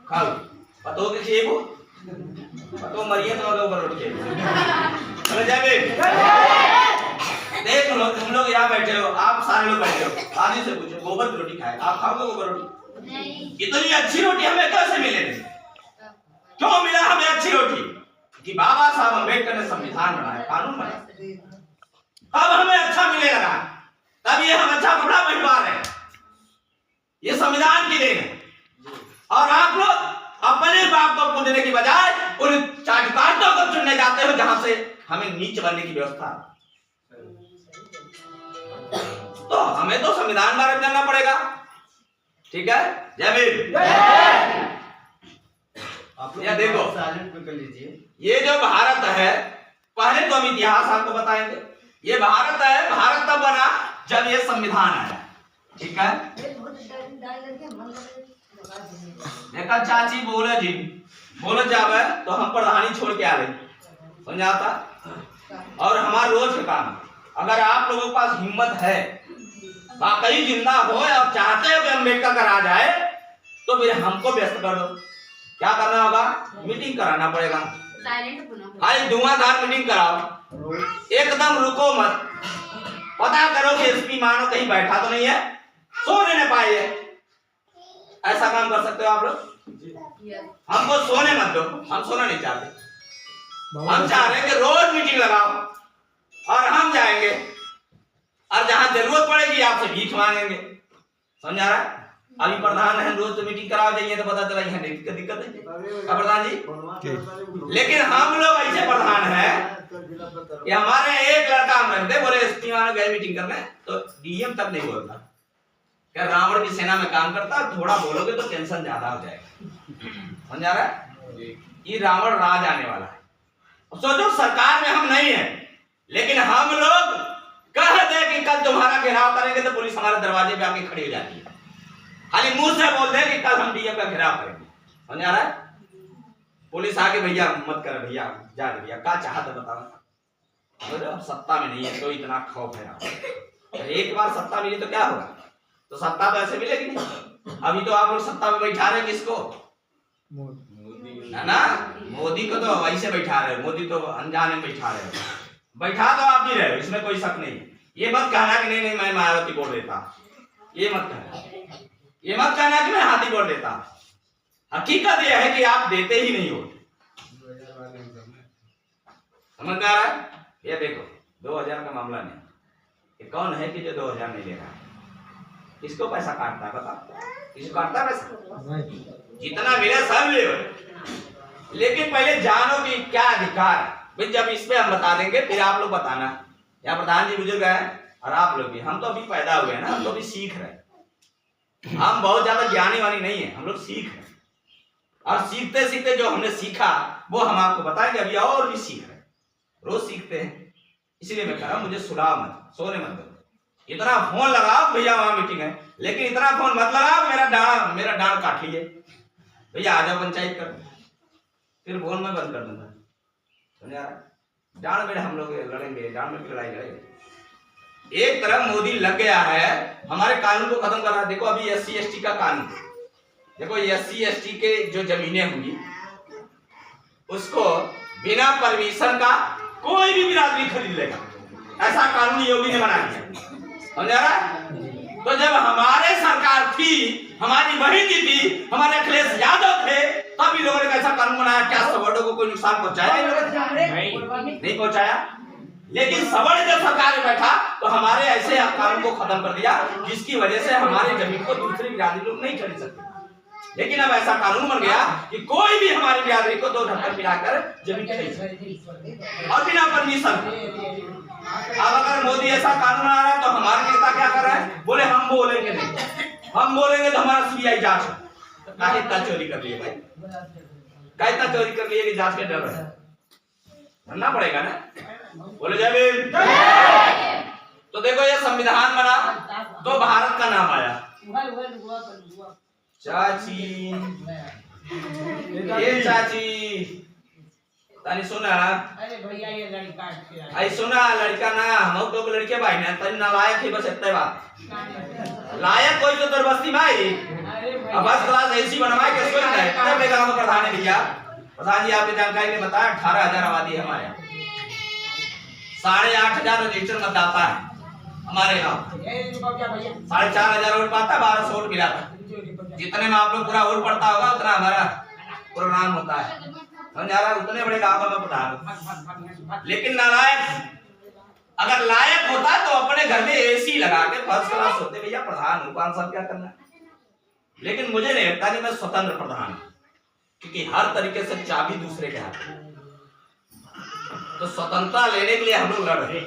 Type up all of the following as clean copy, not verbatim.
खाओ पतो के चाहिए वो पतो मरिए तो लोग रोटी चाहिए चले जाए देख लो तुम लोग यहाँ बैठे हो आप सारे लोग बैठे हो आदमी से पूछो गोबर की रोटी खाए आप खाओगे गोबर रोटी नहीं इतनी अच्छी रोटी हमें कैसे मिलेगी क्यों मिला हमें अच्छी रोटी कि बाबा साहब अम्बेडकर ने संविधान बनाया कानून बनाया अब हमें अच्छा मिलने लगा तब ये हम अच्छा कपड़ा पहन पा रहे हैं ये संविधान की देन है और आप लोग अपने बाप को पूजने की बजाय उन चाटुकारों को चुनने जाते हो जहां से हमें नीच बनने की व्यवस्था तो हमें तो संविधान बारे में जानना पड़ेगा ठीक है जय भीम या देखो कर लीजिए ये जो भारत है पहले तो हम इतिहास आपको बताएंगे ये भारत है भारत तब बना जब ये संविधान आया ठीक है देखा चाची बोले जी बोले जावे तो हम प्रधानी छोड़ के आ रहे समझाता और हमारा रोज का काम अगर आप लोगों के पास हिम्मत है वाकई जिंदा हो और चाहते हो कि अम्बेडकर का राज आए तो फिर हमको व्यस्त कर दो क्या करना होगा मीटिंग कराना पड़ेगा आज धुआंधार मीटिंग कराओ एकदम रुको मत पता करो कि एसपी मानो कहीं बैठा तो नहीं है सोने न पाए ऐसा काम कर सकते हो आप लोग हमको सोने मत दो हम सोना नहीं चाहते हम चाह रहे हैं कि रोज मीटिंग लगाओ और हम जाएंगे और जहां जरूरत पड़ेगी आपसे भीख मांगेंगे समझा रहा है अभी प्रधान है रोज तो मीटिंग कराओ जाइए तो पता चला यहाँ दिक्कत है प्रधान जी लेकिन हम लोग ऐसे प्रधान है कि हमारे एक लड़का हम रखते बोले एसपी मानो गए मीटिंग करने तो डीएम तक नहीं बोलता क्या रावण की सेना में काम करता थोड़ा बोलोगे तो टेंशन ज्यादा हो जाएगा समझा रहा है ये रावण राज आने वाला है सोचो सरकार में हम नहीं है लेकिन हम लोग कह दे कि कल तुम्हारा घेराव करेंगे तो पुलिस हमारे दरवाजे पे आके खड़ी हो जाती है खाली मुंह से बोल दे कि कल हम डीएम का घेराव करेंगे समझा रहा है पुलिस आके भैया मत कर भैया जा भैया क्या चाहते बताओ अब सत्ता में नहीं है तो इतना खौफ है एक बार सत्ता मिली तो क्या होगा तो सत्ता तो ऐसे मिलेगी नहीं अभी तो आप लोग सत्ता में बैठा रहे किसको है ना मोदी को तो वैसे बैठा रहे मोदी तो अनजाने में बैठा रहे बैठा तो आप भी रहे इसमें कोई शक नहीं ये मत कहना कि नहीं मैं मायावती वोट देता ये मत कहना कि मैं हाथी वोट देता हकीकत यह है कि आप देते ही नहीं वोट समझ में आ रहा है ये देखो 2000 का मामला नहीं ये कौन है कि जो 2000 नहीं ले रहा है किसको पैसा काटता है बता किसको काटता है पैसा जितना मिले सब ले लेकिन पहले जानो कि क्या अधिकार भाई जब इस पे हम बता देंगे फिर आप लोग बताना या प्रधान जी बुजुर्ग हैं और आप लोग भी हम तो अभी पैदा हुए हैं ना हम तो अभी सीख रहे हम बहुत ज्यादा ज्ञानी वानी नहीं है हम लोग सीख रहे और सीखते सीखते जो हमने सीखा वो हम आपको बताएंगे अभी और भी सीख रहे रोज सीखते हैं इसलिए मैं कह रहा हूं मुझे सुलाओ मत सोने मत दो इतना फोन लगाओ भैया वहां मीटिंग है लेकिन इतना फोन मत लगाओ मेरा डांड काट लीजिए भैया आ जाओ पंचायत कर फिर फोन में बंद कर दूंगा समझा डांड में हम लोग लड़ेंगे डांड में भी लड़ाई लड़ेंगे एक तरफ मोदी लग गया है हमारे कानून को खत्म कर रहा है देखो अभी SC ST का कानून देखो SC ST के जो जमीनें होंगी उसको बिना परमिशन का कोई भी बिरादरी खरीद लेगा ऐसा कानून योगी ने बना दिया समझा रहा तो जब हमारे सरकार थी हमारी बहन जी थी हमारे अखिलेश यादव थे तब इन लोगों ने कैसा कानून बनाया क्या सवर्णों को कोई नुकसान पहुंचाया नहीं पहुंचाया लेकिन सवर्ण जब सरकार में बैठा तो हमारे ऐसे कानून को खत्म कर दिया जिसकी वजह से हमारे जमीन को दूसरी बिरादरी लोग नहीं खरीद सकते लेकिन अब ऐसा कानून बन गया कि कोई भी हमारी बिरादरी को 2 धक्कर पिलाकर जमीन खरीद सकते और बिना परमिशन अब अगर मोदी ऐसा कानून आ रहा है तो हमारे नेता क्या कर रहा है बोले हम बोलेंगे नहीं हम बोलेंगे तो हमारा CBI जांच काहे इतना चोरी कर लिए भाई काहे इतना चोरी कर लिए कि जांच के डर है बनना पड़ेगा ना बोले जय भीम तो देखो ये संविधान बना तो भारत का नाम आया चाची ये चाची तानी सुना अरे भैया ये लड़का आई सुना लड़का ना हम तो लड़के भाई ना तनी नालायक ही बस इतने बात लायक कोई तो दरबस्ती भाई अरे अब बस क्लास एसी बनवाए के सोच रहे हैं तब लेकर हम प्रधान ने दिया। प्रधान जी आपकी जानकारी ने बताया 18,000 आबादी है हमारे यहाँ, 8,500 रजिस्टर मतदाता है हमारे गाँव, 4,500 वोट पाता, 1200 वोट मिला था। जितने में आप लोग पूरा वोट पड़ता होगा उतना हमारा प्रोग्राम होता है, समझ आ रहा है? उतने बड़े गाँव का मैं प्रधान। लेकिन नारायण अगर लायक होता तो अपने घर में एसी लगा के फर्स्ट क्लास होते, भैया प्रधान हूं 5 साल क्या करना है। लेकिन मुझे नहीं लगता कि मैं स्वतंत्र प्रधान हूं, क्योंकि हर तरीके से चाबी दूसरे के हाथ में। तो स्वतंत्रता लेने के लिए हम लोग लड़ रहे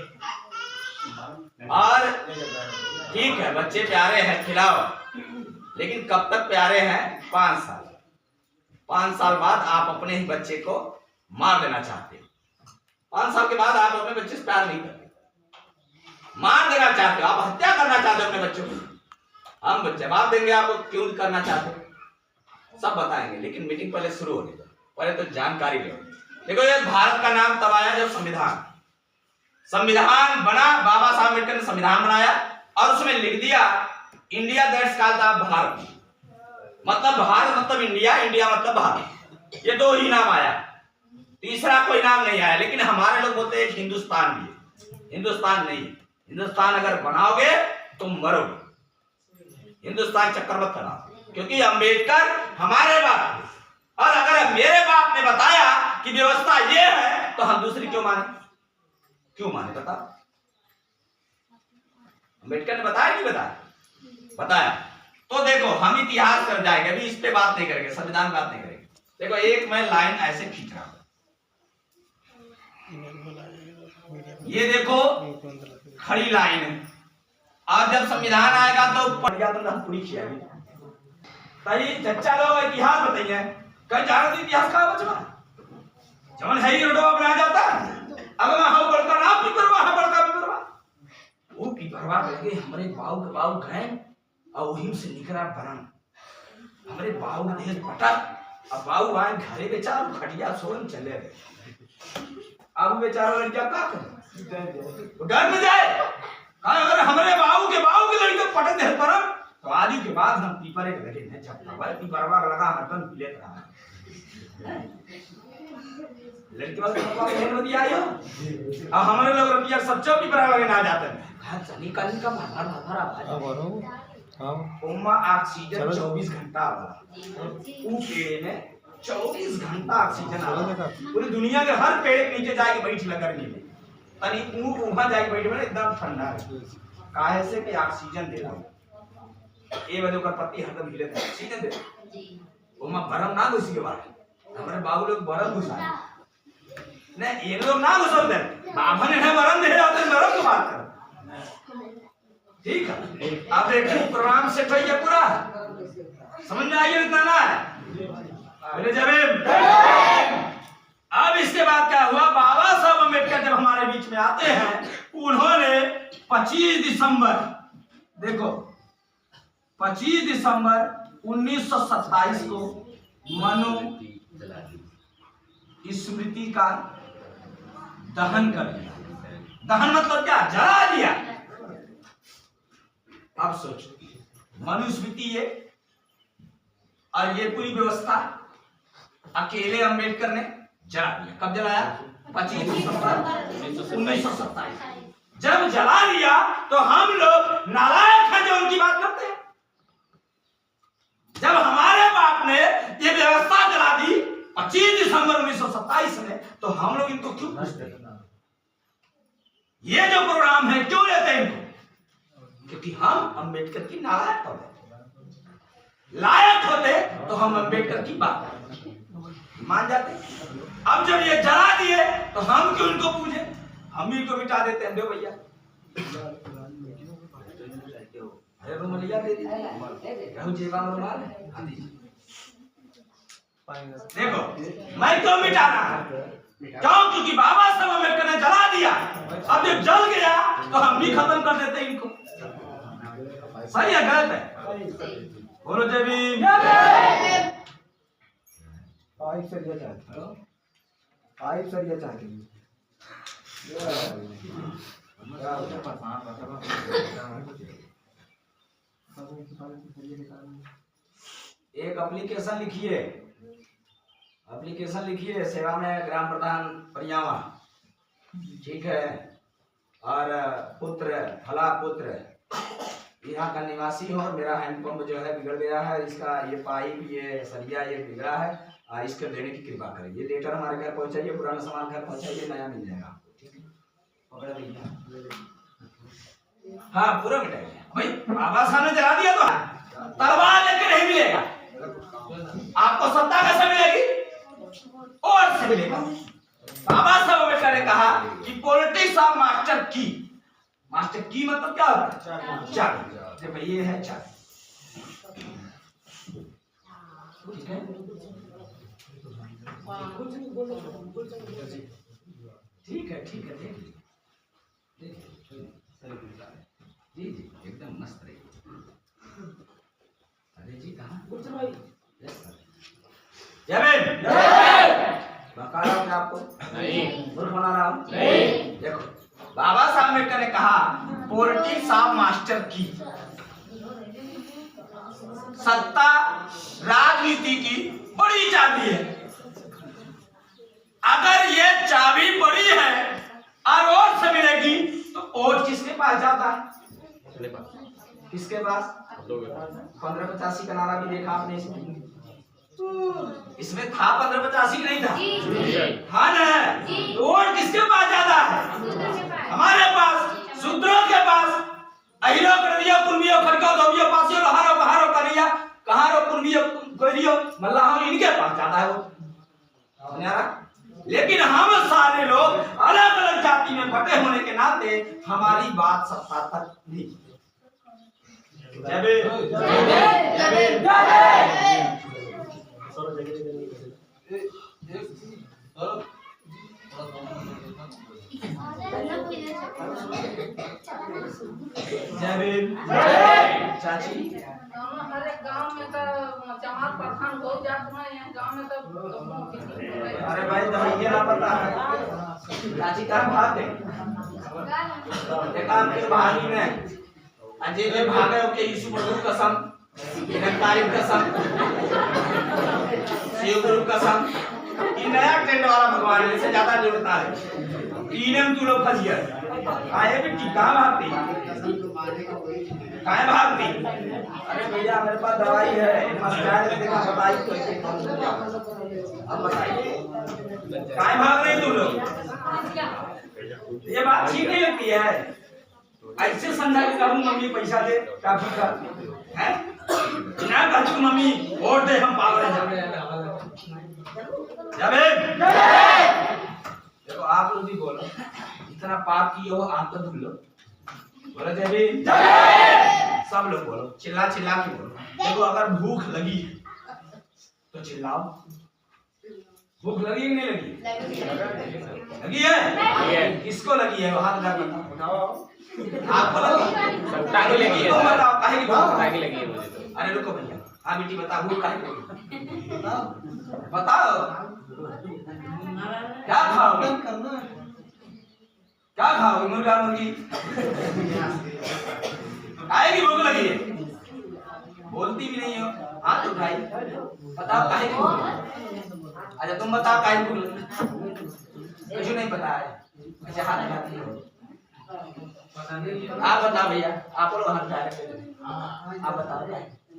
और ठीक है बच्चे प्यारे हैं खिलाओ, लेकिन कब तक प्यारे हैं? 5 साल। 5 साल बाद आप अपने ही बच्चे को मार देना चाहते हो। 5 साल के बाद आप अपने बच्चे से प्यार नहीं करते, मार देना चाहते हो, आप हत्या करना चाहते हो अपने बच्चों की। हम जवाब देंगे आपको क्यों करना चाहते हो, सब बताएंगे। लेकिन मीटिंग पहले शुरू होने दो, पहले तो जानकारी लो। देखो ये भारत का नाम तब आया जब संविधान बना, बाबा साहब अम्बेडकर ने संविधान बनाया और उसमें लिख दिया India that's called the Bharat, मतलब भारत मतलब इंडिया, इंडिया मतलब भारत। ये 2 ही नाम आया, तीसरा कोई नाम नहीं आया। लेकिन हमारे लोग बोलते हैं हिंदुस्तान भी है, हिंदुस्तान नहीं। हिंदुस्तान अगर बनाओगे तुम मरोगे, हिंदुस्तान चक्कर मत बनाओ, क्योंकि अंबेडकर हमारे बाप थे। और अगर मेरे बाप ने बताया कि व्यवस्था ये है तो हम दूसरी क्यों माने? क्यों माने बता? अंबेडकर ने बताया नहीं बताया? बताया। तो देखो हम इतिहास कर जाएंगे, अभी इस पे बात नहीं करेंगे, संविधान बात नहीं करेंगे। देखो एक मैं लाइन ऐसे खींच रहा हूं, ये देखो खड़ी लाइन है, और जब संविधान आएगा तो बढ़िया तो हम पूरी खियाएंगे। तई चच्चा लोग इतिहास बताइए, कहीं जानो इतिहास का बचवा जमन है ही रोडवा बना जाता। अगर हम बड़का ना पिपरवा है, बड़का पिपरवा वो पिपरवा लगे हमारे बाऊ के बाऊ गए और वहीं से निकला बरन हमारे बाऊ ने देह पटा। अब बाऊ आए घरे बेचारा खटिया सोन चले गए। अब बेचारा लड़का का करे, डर में जाए अगर हमारे बाऊ के लड़के पटक दे पर तो आदि के बाद हम पीपरे के लगे नहीं चपटा भाई पीपरवा लगा हटन पीले रहा लड़के वाले पीपरवा के हेन दिया आयो। अब हमारे लोग रुपया सच्चो पीपरा लगे ना जाते हां चली काली का भरा आवाज हां ओमा ऑक्सीजन 24 घंटा वाला ऊ पेड़ में 24 घंटा ऑक्सीजन आ रहा है। पूरी दुनिया के हर पेड़ के नीचे जाके बैठ लगा गर्मी में तनी ऊंट वहां जाके बैठ में एकदम ठंडा है काहे से कि ऑक्सीजन दे रहा ए वजह का पत्ती हरदम हिले थे ऑक्सीजन दे जी ओमा गरम ना घुसी के बाद हमारे बाबू लोग गरम घुसा ने ये लोग ना घुसल दे बाबा ने गरम दे आते गरम की बात कर ठीक है। आप देखिए प्रोग्राम सेट हो गया पूरा समझ में आइए इतना ना है जब अब इसके बाद क्या हुआ बाबा साहब अम्बेडकर जब हमारे बीच में आते हैं उन्होंने 25 दिसंबर देखो 25 दिसंबर 1927 को मनु स्मृति का दहन कर दिया। दहन मतलब क्या जला दिया। अब सोचो मनुस्मृति ये और ये पूरी व्यवस्था अकेले अंबेडकर ने जला दिया। कब जलाया? 25 दिसंबर 1927। जब जला दिया तो हम लोग नालायक हैं जो उनकी बात करते हैं। जब हमारे बाप ने ये व्यवस्था जला दी 25 दिसंबर 1927 में तो हम लोग इनको क्यों पूछते हैं? ये जो प्रोग्राम है क्यों लेते हैं इनको? क्योंकि हम अंबेडकर की नालायक होते लायक होते तो हम अंबेडकर की बात मान जाते। अब जब ये जला दिए तो हम क्यों इनको पूछे? हम ही को मिटा देते हैं। दो भैया अरे रुमालिया दे दीजिए रहू जेबा में रुमाल है देखो मैं क्यों मिटा रहा हूं? क्यों? क्योंकि बाबा साहब अम्बेडकर ने जला दिया। अब जब जल गया तो हम भी खत्म कर देते इनको। सही है गलत है? बोलो जय भीम। आई सरिया चाहते हो आई सरिया चाहते हो एक एप्लीकेशन लिखिए, सेवा में ग्राम प्रधान परियावा, ठीक है। और पुत्र फला पुत्र यहाँ का निवासी हो, मेरा हैंडपंप जो है बिगड़ गया है, इसका ये पाइप ये सरिया ये बिगड़ा है, इसके देने की कृपा करें। ये लेटर हमारे घर पहुंचाइए, पुराना सामान घर पहुंचाइए, नया मिल जाएगा आपको, ठीक है। पकड़ लीजिए। हाँ पूरा मिटाइए भाई, बाबा साहब ने जला दिया तो तलवार लेके नहीं मिलेगा आपको, सत्ता कैसे मिलेगी और से मिलेगा। बाबा साहब अम्बेडकर ने कहा कि पॉलिटिक्स ऑफ मास्टर की, मास्टर की मतलब क्या होता है? चाबी। देखो ये है चाबी, ठीक है, ठीक है, ठीक है, देखिए जी जी एकदम मस्त रही। अरे जी कहाँ भाई? Yes sir. जय बता रहा हूँ आपको, नहीं मूर्ख बना रहा हूँ, नहीं। देखो बाबा साहब अम्बेडकर ने कहा पॉलिटिक्स ऑफ मास्टर की, सत्ता राजनीति की बड़ी चाबी है। अगर ये चाबी बड़ी है और से मिलेगी तो वोट किसके पास जाता है? किसके पास? 1585 का नारा भी देखा आपने इसमें था, 1585 नहीं था, हाँ ना? वोट किसके पास जाता है? हमारे पास, शूद्रों के पास, अहिरो करियो कुर्मियो खड़को धोबियो पासियो लहारो बहारो करिया कहारो कुर्मियो करियो मल्लाह, इनके पास जाता है वो। लेकिन हम सारे लोग अलग अलग जाति में बटे होने के नाते हमारी बात सत्ता तक नहीं। चाची हमारे गांव में तो चमार प्रधान हो जाता है, यहाँ गांव में तो अरे भाई तुम्हें ये ना पता है चाची का भाग है काम के बहानी में अजय के भागे ओके यीशु प्रभु कसम, निरंकारी कसम, शिव गुरु कसम, ये नया ट्रेंड वाला भगवान है, इससे ज्यादा जोड़ता है। तीनम तू लोग फंसिया आए भी टीका भागती काय भागती। अरे भैया मेरे पास दवाई है, मस्टाइल देखा बताइए तो अब बताइए काय भाग रही तू लोग? ये बात ठीक नहीं लगती है। ऐसे समझा कि कहूँ मम्मी पैसा दे काफी का है ना, कहूँ मम्मी वोट दे हम पागल हैं। देखो आप लोग भी बोलो, इतना पाप किए हो आप तो धुल लो, बोलो जय भीम, सब लोग बोलो, चिल्ला चिल्ला के बोलो। देखो अगर भूख लगी तो चिल्लाओ, भूख लगी कि नहीं लगी? लगी है? किसको लगी है? हाथ उठाओ। आपको लगी? काहे लगी है? बताओ काहे की भूख लगी है मुझे तो। अरे रुको भैया, हाँ बेटी बताओ भूख काहे की लगी? बताओ क्या खाओगे? क्या खाओगे? मुर्गा मुर्गी? काहे की भूख लगी है? बोलती भी नहीं हो, हाथ उठाई, बताओ काहे की भूख? अच्छा तुम बताओ काहे की भूख? कुछ नहीं पता है, अच्छा हाथ उठाती हो। आप बताओ भैया, आप लोग हाथ उठा रहे हैं, आप बताओ।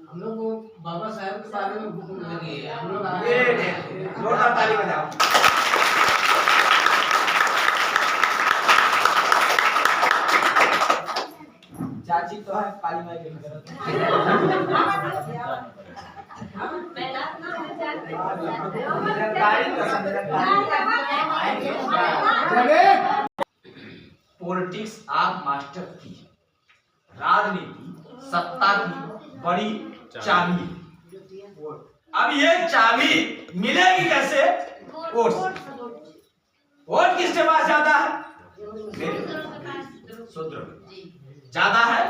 हम लोग को बाबा साहब के बारे में भूख लगी है, हम लोग जोरदार ताली बजाओ। चाची तो है काली माई के पॉलिटिक्स ऑफ मास्टर की, राजनीति सत्ता की बड़ी चाबी। अब ये चाबी मिलेगी कैसे? वोट। वोट किसके पास ज्यादा है? शूद्र ज्यादा है।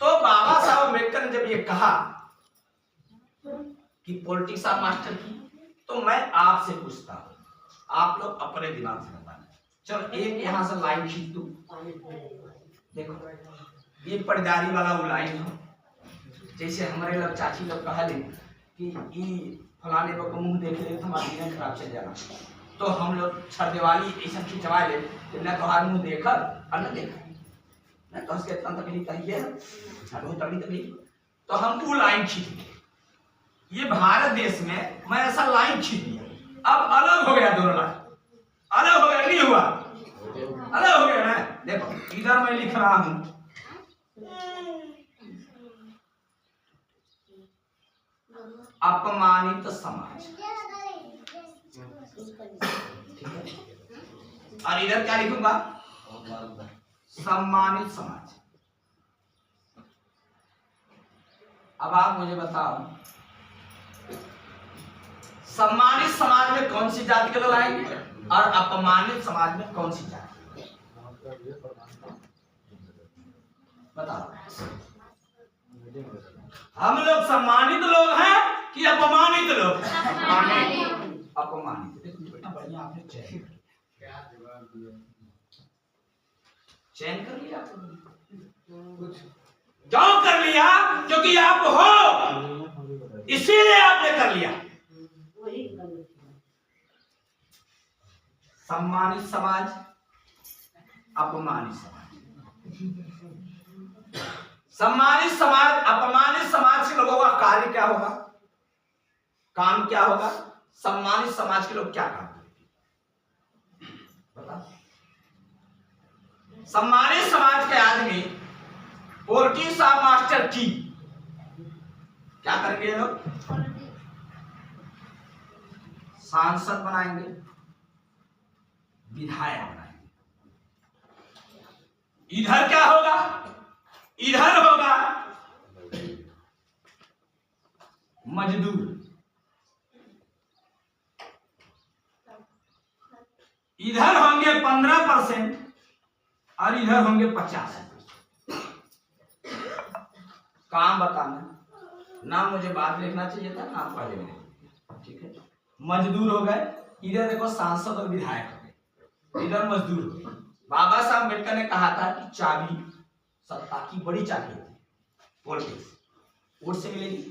तो बाबा साहब अम्बेडकर ने जब ये कहा कि पॉलिटिक्स ऑफ मास्टर की, तो मैं आपसे पूछता हूं, आप लोग अपने दिमाग से बताना। चलो एक यहां से लाइन खींच दूं, देखो ये पटदारी वाला वो लाइन है, जैसे हमारे लोग चाची लोग कहले कि फलाने को मुंह देख ले तो हमारा जीवन खराब चल जाना, तो हम लोग छरदेवाली ऐसा खिंचवा ले कि न तोहार मुंह देखा और न देखा, न तो उसके इतना तकलीफ है बहुत तगड़ी तकलीफ। तो हम वो लाइन खींच दिए, ये भारत देश में मैं ऐसा लाइन खींच दिया, अब अलग हो गया दोनों लाइन, अलग हो गया, नहीं हुआ अलग हो गया ना। देखो इधर मैं लिख रहा हूं अपमानित समाज, ठीक है, और इधर क्या लिखूंगा, सम्मानित समाज। अब आप मुझे बताओ सम्मानित समाज में कौन सी जाति के लोग आएंगे और अपमानित समाज में कौन सी जाति, बताओ। हम लोग सम्मानित लोग हैं कि अपमानित लोग हैं? अपमानित। बढ़िया आपने चयन कर लिया, क्यों कर लिया? क्योंकि आप हो, इसीलिए आपने कर लिया। सम्मानित समाज, अपमानित समाज। सम्मानित समाज अपमानित समाज के लोगों का कार्य क्या होगा, काम क्या होगा? सम्मानित समाज के लोग क्या काम करेंगे बता? सम्मानित समाज के आदमी पोल्ट्री साहब मास्टर की क्या करेंगे ये लोग? सांसद बनाएंगे, विधायक बनाएंगे। इधर क्या होगा? इधर होगा मजदूर, इधर होंगे 15% और इधर होंगे 50%। काम बताना, नाम मुझे बाद लिखना चाहिए था, नाम पहले में, ठीक है। मजदूर हो गए, इधर देखो सांसद और विधायक हो गए, इधर मजदूर हो गए। बाबा साहब अम्बेडकर ने कहा था कि चाबी सत्ता की बड़ी चाबी है पॉलिटिक्स, वोट से मिलेगी।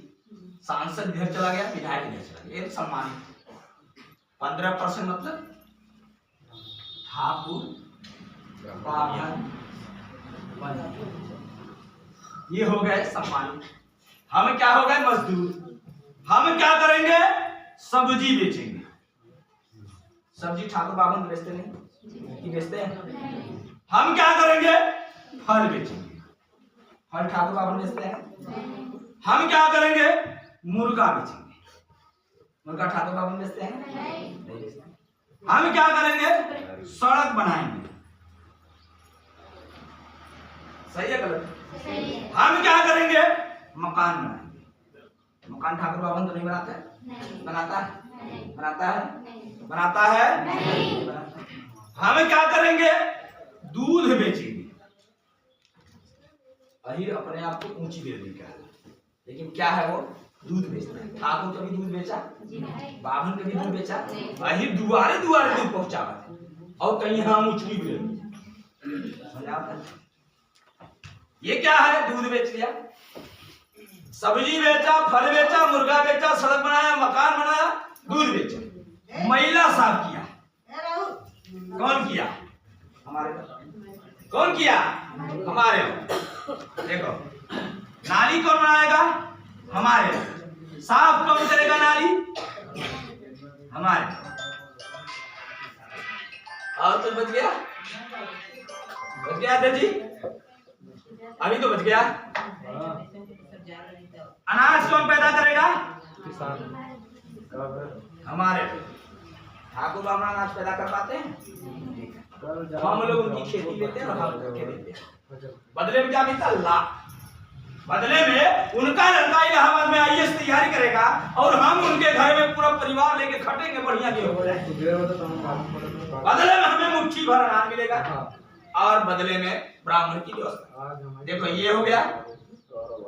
सांसद इधर चला गया, विधायक इधर चला गया, एक सम्मानित। 15% मतलब ठाकुर, ब्राह्मण, ये हो गए सम्मानित। हम क्या हो गए? मजदूर। हम क्या करेंगे? सब्जी बेचेंगे। सब्जी ठाकुर बाबन बेचते नहीं कि बेचते हैं? हम क्या करेंगे? फल बेचेंगे। फल ठाकुर बाबन बेचते हैं? हम क्या करेंगे? मुर्गा बेचेंगे। मुर्गा ठाकुर बाबन बेचते हैं? नहीं बेचते। हम क्या करेंगे? सड़क बनाएंगे। सही है गलत? हम क्या करेंगे? मकान बनाएंगे। मकान ठाकुर बाबन तो नहीं बनाता है? बनाता है? बनाता है? बनाता है? नहीं। हम क्या करेंगे? दूध बेचेंगे। अही अपने आप को ऊंची दे देगा, लेकिन क्या है वो? दूध बेचता है। ठाकुर कभी दूध बेचा? बाभन कभी दूध बेचा? अही दुआरे दुआरे दूध पहुंचावा और कहीं हम उछली भी ये क्या है? दूध बेच लिया, सब्जी बेचा, फल बेचा, मुर्गा बेचा, सड़क बनाया, मकान बनाया, दूध बेचा। महिला साफ किया, कौन किया? हमारे। कौन किया? हमारे। देखो नाली कौन बनाएगा? हमारे। साफ कौन करेगा नाली? हमारे। और तो बच गया? बच गया जी? अभी तो बच गया। अनाज कौन पैदा करेगा? हमारे। ठाकुर बाबा अनाज पैदा कर पाते हैं? हम लोग उनकी खेती लेते हैं और हम उनके देते हैं। बदले में क्या मिलता? लाख। बदले में उनका लड़का इलाहाबाद में आईएएस तैयारी करेगा और हम उनके घर में पूरा परिवार लेके खटेंगे, बढ़िया गेहूं हो जाए। बदले में हमें मुट्ठी भर अनाज मिलेगा और बदले में ब्राह्मण की व्यवस्था। देखो ये हो गया,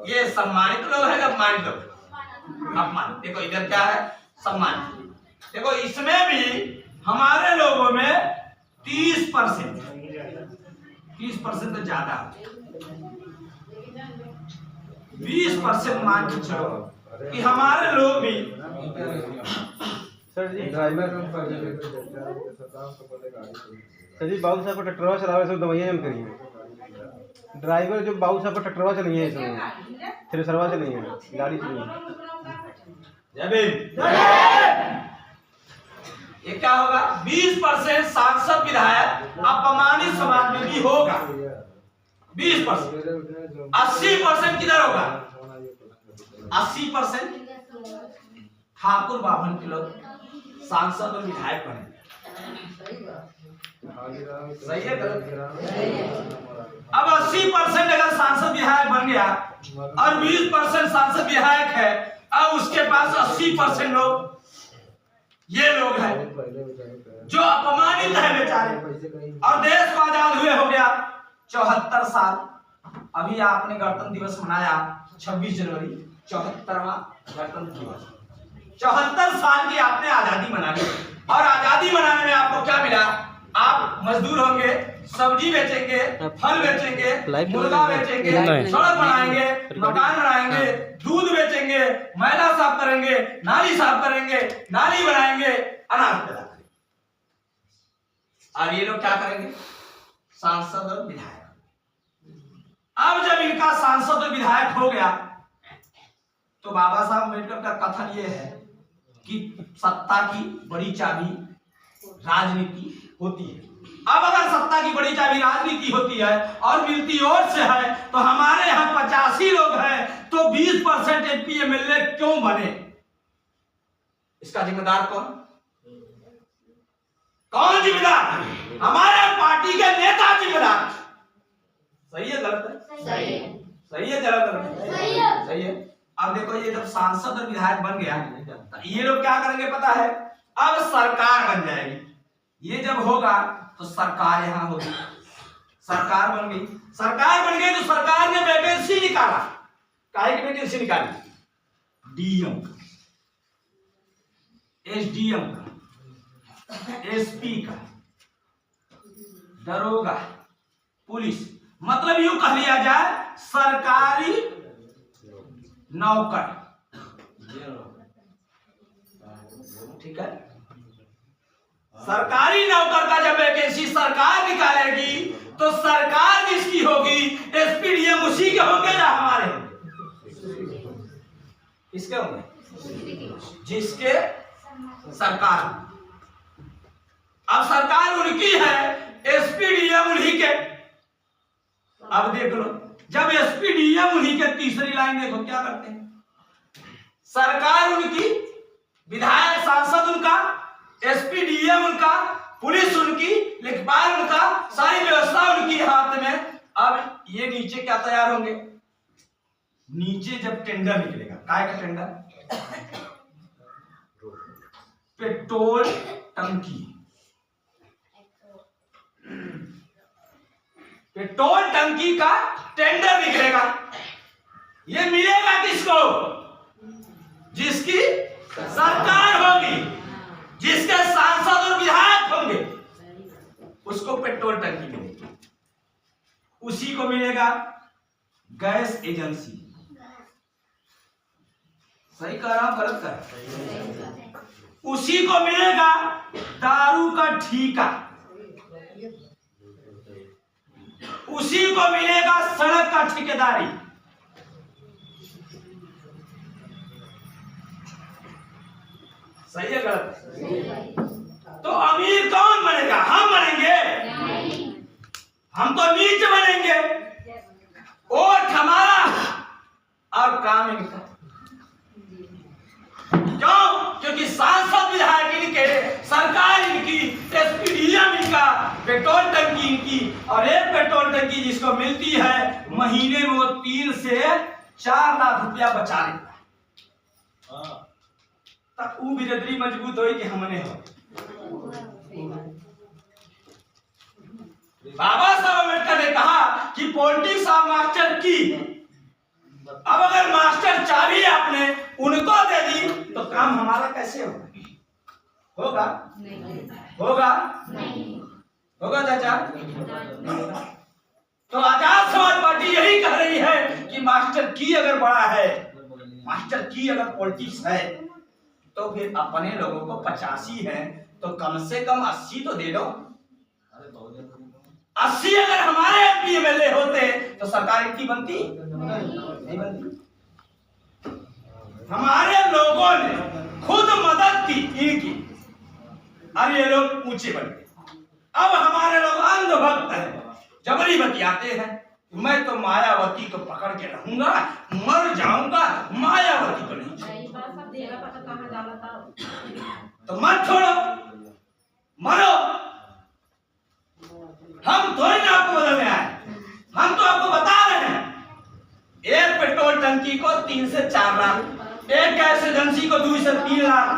ये सम्मानित लोग है, अपमानित लोग। अपमानित। देखो इधर क्या है? सम्मानित। देखो इसमें भी हमारे लोगों में 30% तो ज्यादा, 20% मान के चलो कि हमारे लोग भी सर जी बाबू साहब को ट्रैक्टरवा चलावे से दवाइयाँ हम करिए। ड्राइवर जो बाबू साहब को ट्रैक्टरवा चलाई है इसमें थ्रेसरवा चलाई है गाड़ी चलाई है। ये क्या होगा? 20% सांसद विधायक अपमानित समाज में भी होगा। 20%। 80% किधर होगा? 80% ठाकुर बाभन के लोग सांसद और विधायक बने। सही है अब 80% अगर सांसद विधायक बन गया और 20% सांसद विधायक है, अब उसके पास 80% लोग ये लोग हैं जो अपमानित है बेचारे। और देश को आजाद हुए हो गया 74 साल। अभी आपने गणतंत्र दिवस मनाया 26 जनवरी 74वां गणतंत्र दिवस। 74 साल की आपने आजादी मना ली और आजादी मनाने में आपको क्या मिला? आप मजदूर होंगे, सब्जी बेचेंगे, फल बेचेंगे, मुर्गा बेचेंगे, सड़क बनाएंगे, मकान बनाएंगे, दूध बेचेंगे, मैदा साफ करेंगे, नाली साफ करेंगे, नाली बनाएंगे, अनाज पैदा करेंगे। और ये लोग क्या करेंगे? सांसद और विधायक। अब जब इनका सांसद और विधायक हो गया तो बाबा साहब अम्बेडकर का कथन ये है कि सत्ता की बड़ी चाबी राजनीति होती है। अब अगर सत्ता की बड़ी चाबी राजनीति होती है और मिलती ओर से है तो हमारे यहाँ 85 लोग हैं तो 20% एमपी एमएलए क्यों बने? इसका जिम्मेदार कौन? कौन जिम्मेदार? हमारे पार्टी के नेता जिम्मेदार। सही है गलत है? सही है। सही है गलत है? सही है। अब देखो ये जब सांसद और विधायक बन गया तो ये लोग क्या करेंगे पता है? अब सरकार बन जाएगी। ये जब होगा तो सरकार यहाँ होगी। सरकार बन गई। सरकार बन गई तो सरकार ने वैकेंसी निकाला। काहे की वैकेंसी निकाली? डीएम का, एसडीएम का, एसपी का, दरोगा, पुलिस, मतलब यूं कह लिया जाए सरकारी नौकर। ठीक है। सरकारी नौकर का जब वैकेंसी सरकार निकालेगी तो सरकार जिसकी होगी एसपी डीएम उसी के होंगे या हमारे होंगे? किसके होंगे? जिसके सरकार। अब सरकार उनकी है, एसपी डीएम उन्हीं के। अब देख लो जब एसपी डीएम उन्हीं के, तीसरी लाइन देखो क्या करते हैं? सरकार उनकी, विधायक सांसद उनका, एसपी डीएम उनका, पुलिस उनकी, लेखपाल उनका, सारी व्यवस्था उनकी हाथ में। अब ये नीचे क्या तैयार होंगे? नीचे जब टेंडर निकलेगा, काय का टेंडर? पेट्रोल टंकी। पेट्रोल टंकी का टेंडर निकलेगा। ये मिलेगा किसको? जिसकी सरकार होगी, जिसके सांसद और विधायक होंगे, उसको पेट्रोल टंकी मिलेगी। उसी को मिलेगा गैस एजेंसी। सही कह रहा हूं गलत कर रहा हूं? उसी को मिलेगा दारू का ठेका। उसी को मिलेगा सड़क का ठेकेदारी। सही है गलत? तो अमीर कौन बनेगा? हम बनेंगे? हम तो नीच बनेंगे। वोट हमारा और काम इनका। क्यों? क्योंकि सांसद विधायक इनके, सरकार इनकी, एसपी डीएम इनका, पेट्रोल टंकी इनकी। और एक पेट्रोल टंकी जिसको मिलती है महीने में वो 3 से 4 लाख रुपया बचा लेता है। तब वो बिरादरी मजबूत हो कि हमने हो। बाबा साहब अम्बेडकर ने कहा कि पॉलिटिक्स ऑफ मास्टर की। अब अगर मास्टर चाबी आपने उनको दे दी तो काम हमारा कैसे होगा? होगा? होगा? होगा चाचा? तो आजाद समाज पार्टी यही कह रही है कि मास्टर की अगर बड़ा है मास्टर की अगर पॉलिटिक्स है तो फिर अपने लोगों को 85 है तो कम से कम 80 तो दे दो। 80 अगर हमारे एमपी एमएलए होते तो सरकार इतनी बनती नहीं बनती। हमारे लोगों ने खुद मदद की इनकी, अब ये लोग ऊंचे बन गए। अब हमारे लोग अंधभक्त हैं, जबरी बतियाते हैं। मैं तो मायावती को पकड़ के रहूंगा, मर जाऊंगा, मायावती को नहीं। तो मत छोड़ो, मरो। हम थोड़ी ना आपको बदलने आए, हम तो आपको बता रहे हैं एक पेट्रोल टंकी को 3 से 4 लाख, एक गैस एजेंसी को 2 से 3 लाख।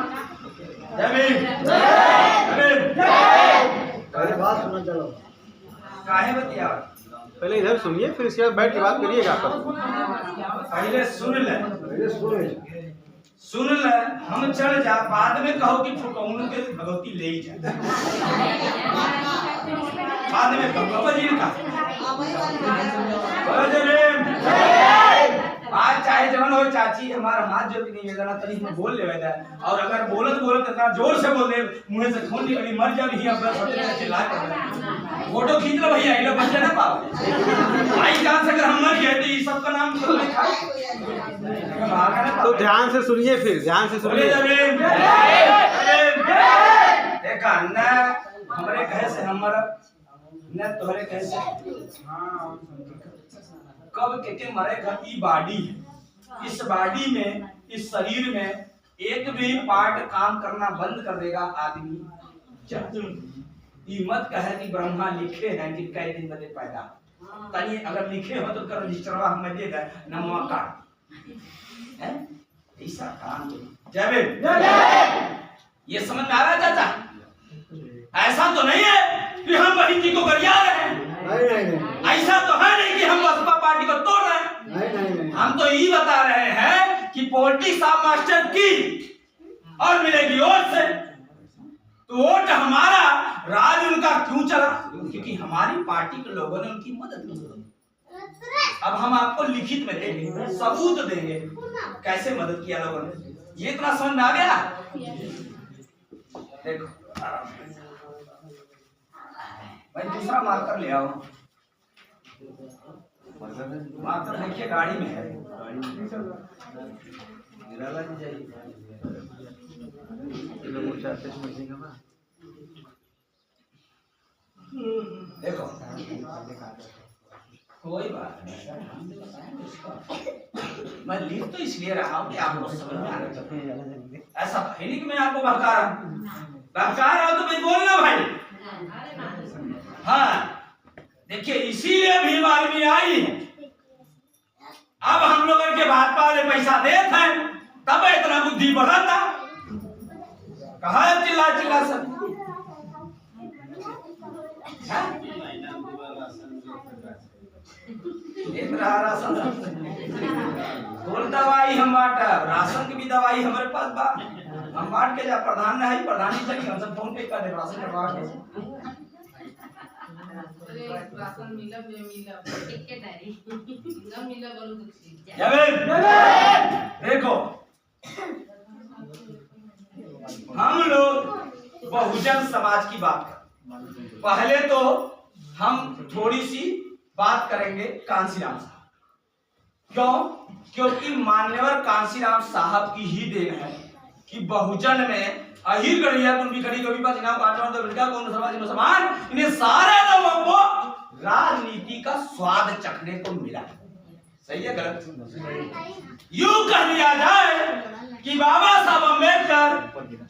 अरे बात सुनो चलो। काहे बतिया? पहले इधर सुनिए, फिर इसके बाद बैठ के बात करिएगा। पहले सुन ले, सुन ले, हम चढ़ जा, बाद में कहो कि फुकौन के भगवती ले ही जाए। बाद में कहो बाबा जी का आज चाहे जवान हो चाची, हमारा हाथ जोड़ के निवेदन तरी में बोल ले वैदा। और अगर बोलत बोलत इतना जोर से बोल दे मुंह से खून निकली, मर जा भी अपना छोटे से चिल्ला के फोटो खींच लो भैया, इलो बच्चे ना पाओ। आई जान से अगर हम मर गए तो ये सब का नाम तो लिखा। तो ध्यान से सुनिए, फिर ध्यान से सुनिए। देखा ना हमारे कहे से हमारा न तोहरे कहे से कब के मरे का ई बॉडी है। इस बॉडी में, इस शरीर में एक भी पार्ट काम करना बंद कर देगा आदमी। ये मत कहे कि ब्रह्मा लिखे हैं कि कई दिन बदे पैदा, तनी अगर लिखे हो तो कर रजिस्टरवा हमें दे दे नमवा कार्ड है ऐसा काम। जय ये समझ में आ रहा है चाचा? ऐसा तो नहीं है कि हम बहन जी को गरिया रहे हैं, ऐसा तो है नहीं कि हम बसपा पार्टी को तोड़ रहे हैं। हम तो ये बता रहे हैं कि पॉलिटिक्स आप मास्टर की और मिलेगी वोट से, तो वोट हमारा, राज उनका क्यों चला? क्योंकि हमारी पार्टी के लोगों ने उनकी मदद की। अब हम आपको लिखित में देंगे, सबूत देंगे कैसे मदद किया लोगों ने। ये इतना समझ में आ गया? देखो भाई दूसरा मार्कर ले आओ। मार्कर देखिए गाड़ी में है। देखो कोई बात नहीं, मैं लिख तो इसलिए रहा हूँ कि आपको समझ में आना चाहिए। ऐसा है नहीं कि मैं आपको बहका रहा हूँ तो मैं बोलना भाई। हाँ देखिए, इसीलिए भीम आर्मी आई है। अब हम लोग के भाजपा वाले पैसा देते हैं तब इतना बुद्धि बढ़ा था। कहा है चिल्ला चिल्ला सब बोल दवाई हम बांट, राशन की भी दवाई हमारे पास बा, हम बांट के जा। प्रधान नहीं, प्रधानी चाहिए हम सब फोन पे कर दे राशन करवा के। राशन मिला बे मिला एक के तारी ना मिला बोलो तो देखो हम लोग बहुजन समाज की बात कर, पहले तो हम थोड़ी सी बात करेंगे कांसीराम साहब। क्यों? क्योंकि मान्यवर कांसीराम साहब की ही देन है कि बहुजन में अहिर गढ़िया कुंभी कड़ी कभी पास इनाम काटवा तो बिल्का कौन समाज में समान, इन्हें सारे लोगों को राजनीति का स्वाद चखने को मिला। सही है गलत? यूं कह लिया जाए कि बाबा साहब अम्बेडकर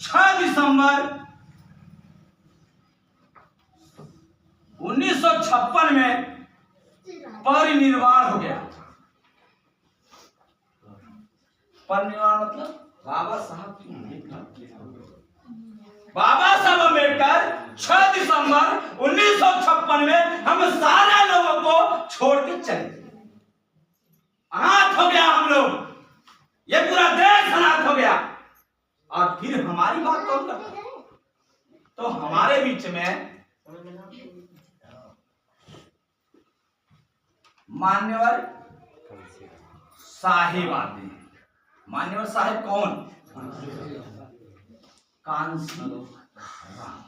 6 दिसंबर 1956 में परिनिर्वाण हो गया। परिनिर्वाण मतलब बाबा साहब अम्बेडकर 6 दिसंबर 1956 में हम सारे लोगों को छोड़ के चले, अनाथ हो गया हम लोग, ये पूरा देश अनाथ हो गया। और फिर हमारी बात कौन करता? तो हमारे बीच में मान्यवर साहेब आते हैं। मान्यवर साहब कौन? कांसी राम।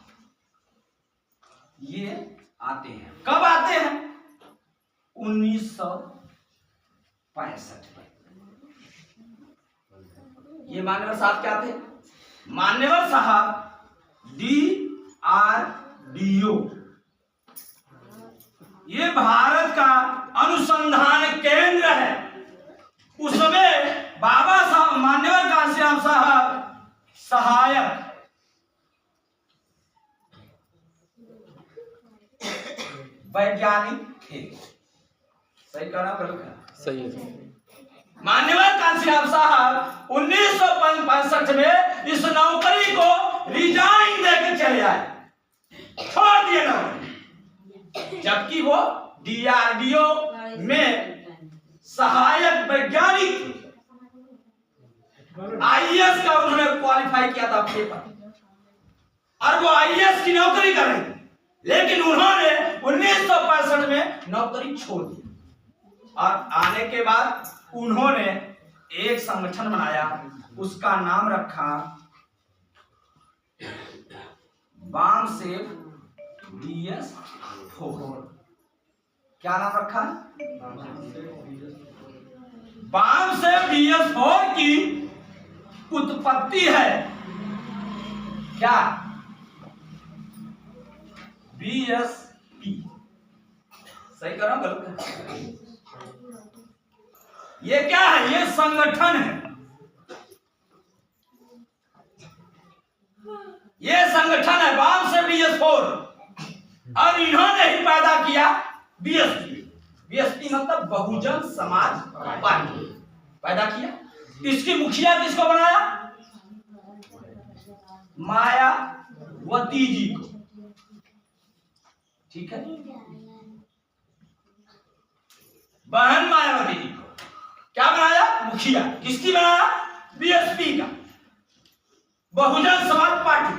ये आते हैं, कब आते हैं? 1965 में। ये मान्यवर साहब क्या थे? मान्यवर साहब DRDO, ये भारत का अनुसंधान केंद्र है। उसमें बाबा साहब मान्यवर कांशीराम साहब सहायक वैज्ञानिक थे। सही कहा गलत? सही है। मान्यवर कांशीराम साहब 1965 में इस नौकरी को रिजाइन देकर चले आए, छोड़ दिए नौकरी। जबकि वो DRDO में सहायक वैज्ञानिक थे। IAS का उन्होंने क्वालिफाई किया था पेपर, और वो IAS की नौकरी कर रहे थे। लेकिन उन्होंने 1965 में नौकरी छोड़ दी, और आने के बाद उन्होंने एक संगठन बनाया। उसका नाम रखा बामसेफ DS4। क्या नाम रखा? बामसेफ DS4 की उत्पत्ति है क्या? BSP। सही कर रहा हूं गलत? ये क्या है? ये संगठन है। ये संगठन है बामसेफ DS4, और इन्होंने ही पैदा किया BSP। BSP मतलब बहुजन समाज पार्टी पैदा किया। इसकी मुखिया किसको बनाया? मायावती जी को। ठीक है, बहन मायावती जी को क्या बनाया? मुखिया। किसकी बनाया? BSP का, बहुजन समाज पार्टी।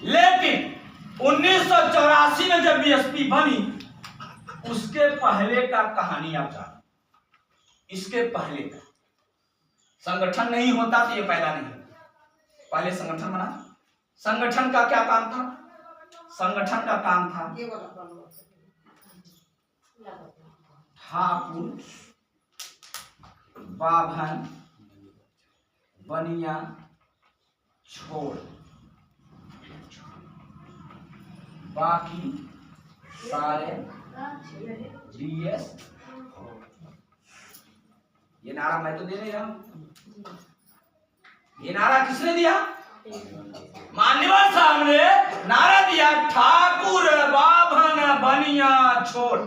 लेकिन 1984 में जब BSP बनी, उसके पहले का कहानी आप जानते? इसके पहले का संगठन नहीं होता तो ये पैदा नहीं होता। पहले संगठन बना। संगठन का क्या काम था? संगठन का काम था ठाकुर बाभन बनिया छोड़, बाकी सारे DS। ये नारा मैं तो दे नहीं रहा। ये नारा किसने दिया? मान्यवर साहब ने नारा दिया, ठाकुर बाभन बनिया छोड़।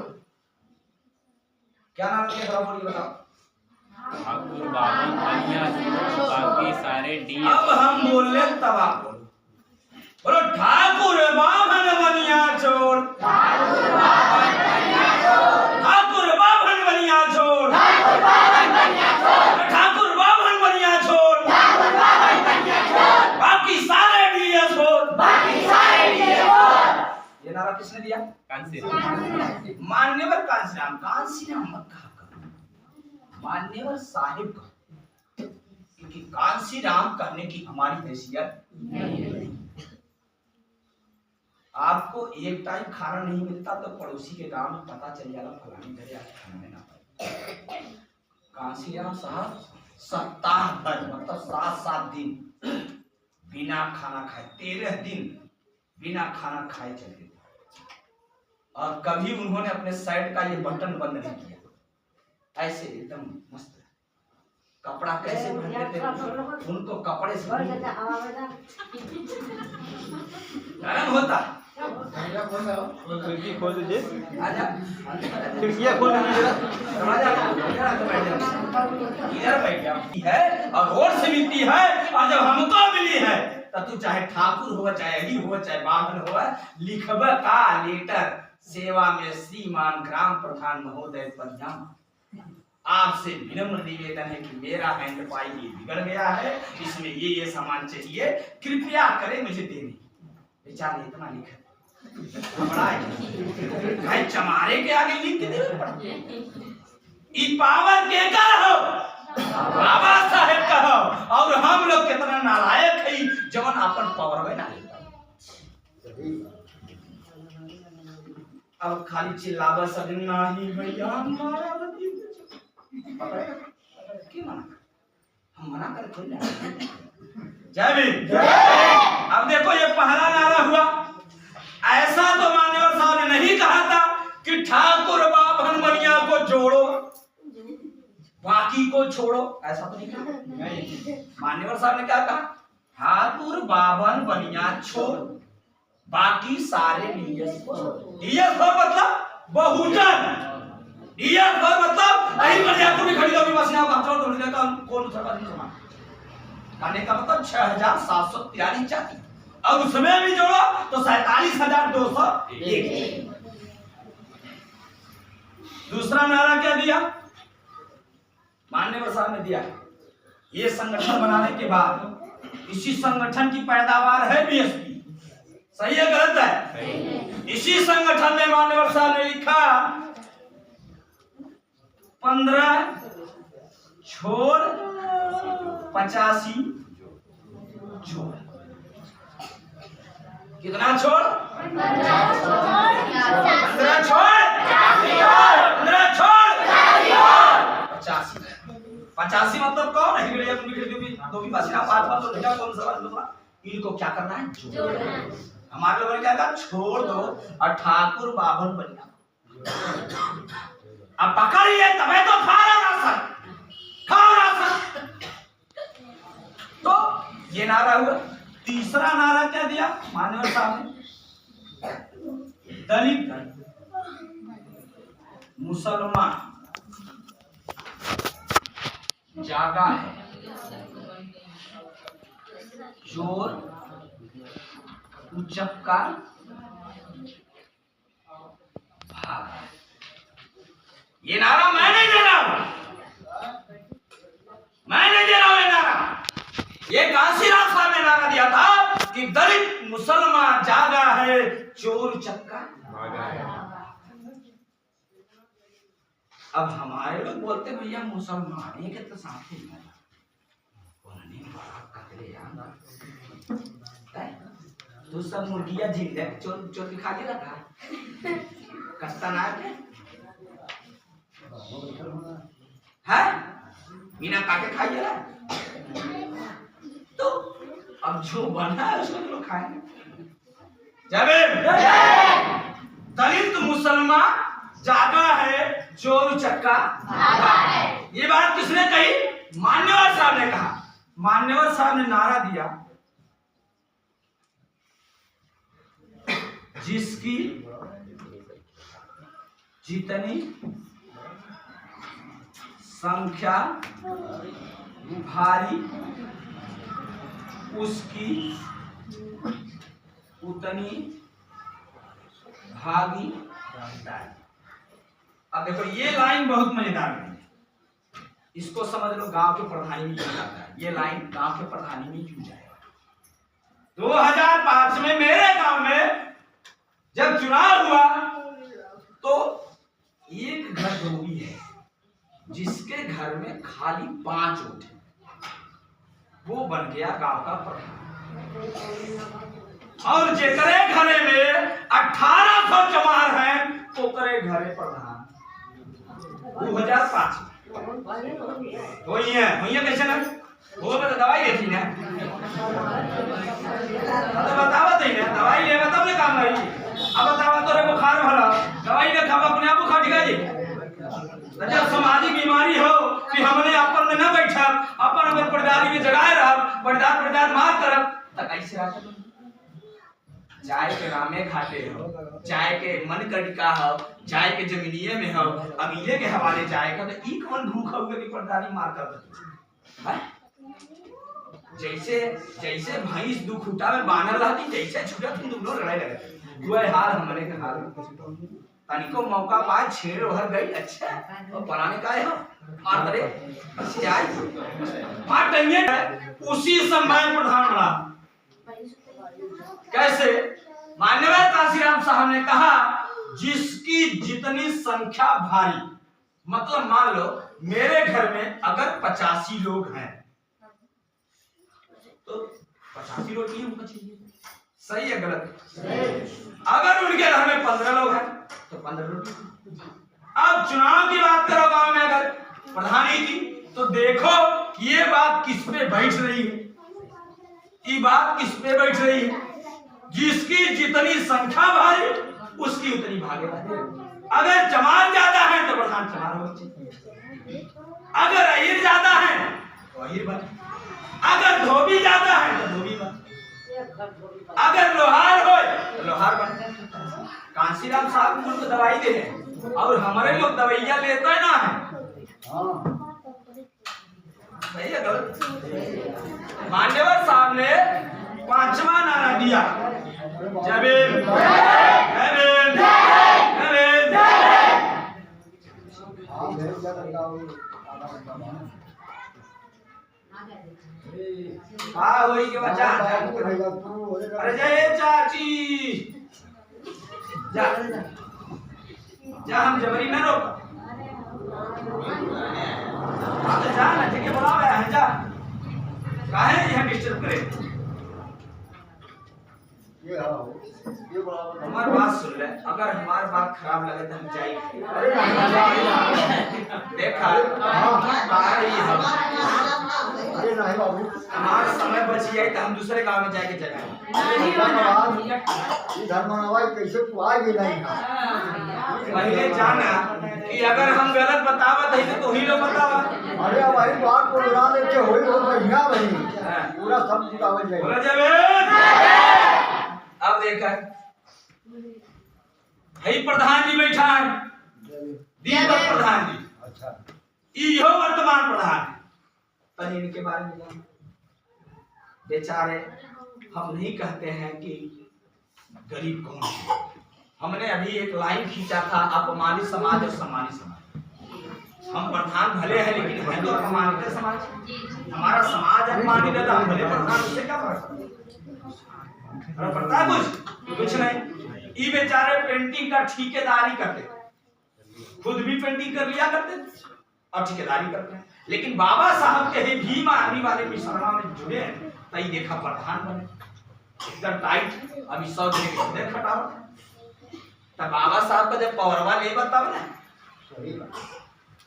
क्या नारा दिया? जरा बोलिए, बताओ। ठाकुर बाभन बनिया छोड़, बाकी सारे DS। अब हम बोल ले तब आप बोलो, ठाकुर बाभन बनिया छोड़, ठाकुर बाभन बनिया छोड़, ठाकुर बाभन बनिया छोड़, ठाकुर बाभन बनिया छोड़, ठाकुर बाभन बनिया छोड़, ठाकुर बाभन बनिया छोड़, बाकी सारे DS छोड़, बाकी सारे DS छोड़। ये नारा किसने दिया? कांशीराम। मान्यवर कांशीराम। कांशीराम मत कहा करो, मान्यवर साहिब का, क्योंकि कांशीराम कहने की हमारी हैसियत नहीं है। आपको एक टाइम खाना नहीं मिलता तो पड़ोसी के गांव में पता चल जाएगा फलाने घरे आज खाना में ना पाए। कांशीराम साहब सप्ताह भर मतलब 7 दिन बिना खाना खाए, 13 दिन बिना खाना खाए चलते थे। और कभी उन्होंने अपने शर्ट का ये बटन बंद नहीं किया। ऐसे एकदम मस्त कपड़ा कैसे पहनते थे, उनको कपड़े से गरम होता। खिड़की खोल दीजिए, आजा, खिड़कियाँ खोल दीजिए जरा। इधर बैठ जा है, और रोड से मिलती है, और जब हमको मिली है तो तू चाहे ठाकुर हो, चाहे अहीर हो, चाहे बाभन हो, लिखब का लेटर सेवा में श्रीमान ग्राम प्रधान महोदय प्रज्ञा। आपसे विनम्र निवेदन है कि मेरा हैंड पाइप बिगड़ गया है, इसमें ये सामान चाहिए, कृपया करें मुझे देने। बेचारे इतना लिखा भाई चमारे के आगे लिख के दे। ई पावर के कर हो बाबा साहेब कहो और हम लोग कितना नालायक है जवन अपन पावर में ना लेता। अब खाली चिल्लावा सब नहीं भैया हमारा क्यों मना हम मना कर कोई नहीं। जय भीम। अब देखो ये पहला नारा हुआ। ऐसा तो मान्यवर साहब ने नहीं कहा था कि ठाकुर बाभन बनिया को जोड़ो बाकी को छोड़ो, ऐसा तो नहीं कहा। मान्यवर साहब ने क्या कहा? ठाकुर बाभन बनिया छोड़ बाकी सारे डीएस मतलब बहुजन। डीएस मतलब अही बनियापुर में खड़ी होगी बस यहाँ छोड़ दो का कौन सरकारी समान कहने का मतलब 6743 जाति और उसमें भी जोड़ो तो 47,201। दूसरा नारा क्या दिया माननीय साहब ने दिया? ये संगठन बनाने के बाद इसी संगठन की पैदावार है बीएसपी। सही है गलत है? इसी संगठन में माननीय साहब ने लिखा 15 छोड़ 85 छोड़। कितना छोड़? 15 छोड़ 85 मतलब कौन है? दो भी पास ना पांच पांच तो भेजा कौन सवाल लोग इनको क्या करना है? जोड़ना। हमारे लोगों ने क्या कहा? छोड़ दो और ठाकुर बाभन बनिया अब पकड़िए तबे तो खा राशन खाओ राशन। तो ये नारा हुआ। तीसरा नारा क्या दिया मान्यवर साहब ने? दलित मुसलमान जागा है चोर उचक्का भाग। ये नारा मैं नहीं दे रहा हूं, मैं नहीं दे रहा हूं ये नारा। ये काशीराम साहब ने नारा दिया था कि दलित मुसलमान जागा है चोर उचक्का भागा है। अब हमारे लोग बोलते भैया मुसलमान ये कितना साथ ही तू सब मुर्गिया जिंदा चोर चोर के खा के रखा कस्ता ना के है बिना काटे खाइए ना। तो अब जो बना है उसको लोग खाएंगे। दलित मुसलमान जागा है चोर चक्का भागा है। ये बात किसने कही? मान्यवर साहब ने कहा। मान्यवर साहब ने नारा दिया जिसकी जितनी संख्या भारी उसकी उतनी भागी। अब देखो ये लाइन बहुत मजेदार है, इसको समझ लो। गांव के प्रधानी में क्यों जाता है ये लाइन? गांव के प्रधानी में क्यों जाएगा? 2005 में मेरे गांव में जब चुनाव हुआ तो एक घर डूबी है जिसके घर में खाली 5 वोट है, वो बन गया गांव का प्रधान। और जेकरे घरे में 1800 चमार हैं तो करे घरे प्रधान 2005 वही है कैसे ना वो तो दवाई लेती ना तो बतावा थे ना दवाई ले तब ना काम रही। अब बतावा तोरे बुखार भरा दवाई ना खावा अपने आप बुखार ठीक है। जब सामाजिक बीमारी हो कि हमने अपन में ना बैठा अपन अपन परिवार के जगाए रहा परिवार मार करब त कैसे आ चाय के रामे घाटे हो चाय के मन कटिका हो चाय के जमीनिये में हो अमीले के हवाले चाय का तो ई कौन भूखा हुआ कि पर्दारी मार कर है। जैसे जैसे भैंस दुखुटा में बानर रहती जैसे छुटा तुम दोनों लड़ाई लगे दुआ हाल हमने के हाल तनिको मौका पाए छेड़ भर गई। अच्छा और बनाने का है मार करे अच्छी आज मार टंगे उसी समय प्रधान बना। कैसे? मान्यवर काशीराम साहब ने कहा जिसकी जितनी संख्या भारी मतलब मान लो मेरे घर में अगर 85 लोग हैं तो 85 रोटी हमको चाहिए। सही है गलत? अगर उनके घर में 15 लोग हैं तो 15 रोटी। अब चुनाव की बात करो गांव में अगर प्रधानी की, तो देखो ये बात किस पे बैठ रही है, ये बात किस पे बैठ रही है। जिसकी जितनी संख्या भारी उसकी उतनी भागीदारी। अगर जमात ज्यादा है तो प्रधान चुनाव होना चाहिए, अगर अहीर ज्यादा है तो अहीर बने, अगर धोबी ज्यादा है तो धोबी बने, अगर लोहार हो तो लोहार बने। कांशीराम साहब उनको दवाई दे हैं और हमारे लोग दवाइयां लेते हैं ना है। सही है गलत? मान्यवर साहब ने 5वां नारा दिया, जय भीम, जय भीम, जय भीम। हाँ वही के बच्चा, अरे जय चाची, जा जा, हम जबरी ना रोक, जा ना, ठीक है बुलावा है, जा काहे यह डिस्टर्ब करे। हमारी बात सुन ले, अगर हमारी बात खराब लगे तो हम जाएंगे। देखा हमारा समय बच जाए तो हम दूसरे गांव में जाके चले। पहले जाना कि अगर हम गलत बतावत है तो ही लोग बतावा। अरे भाई बात को उड़ा देते होई बहुत बढ़िया भाई, पूरा सब बतावल जाए। बोला जावे। अब देखा भाई प्रधान जी बैठा है, दीपक प्रधान जी, अच्छा इहो वर्तमान प्रधान। पर इनके बारे में जान बेचारे, हम नहीं कहते हैं कि गरीब कौन है। हमने अभी एक लाइन खींचा था, अपमानित समाज और सम्मानित समाज। हम प्रधान भले हैं लेकिन है तो अपमानित समाज। हमारा समाज अपमानित है तो हम भले प्रधान, उससे क्या फर्क पड़ता है? कुछ नहीं। ये बेचारे पेंटिंग का ठेकेदारी करते, खुद भी पेंटिंग कर लिया करते और ठेकेदारी करते हैं। लेकिन बाबा साहब के ही भीम आर्मी वाले मिश्रणा में जुड़े हैं, तई देखा प्रधान बने एकदम टाइट। अभी 100 दिन के खटाओ तब बाबा साहब का जब पवरवा ले बताओ ना,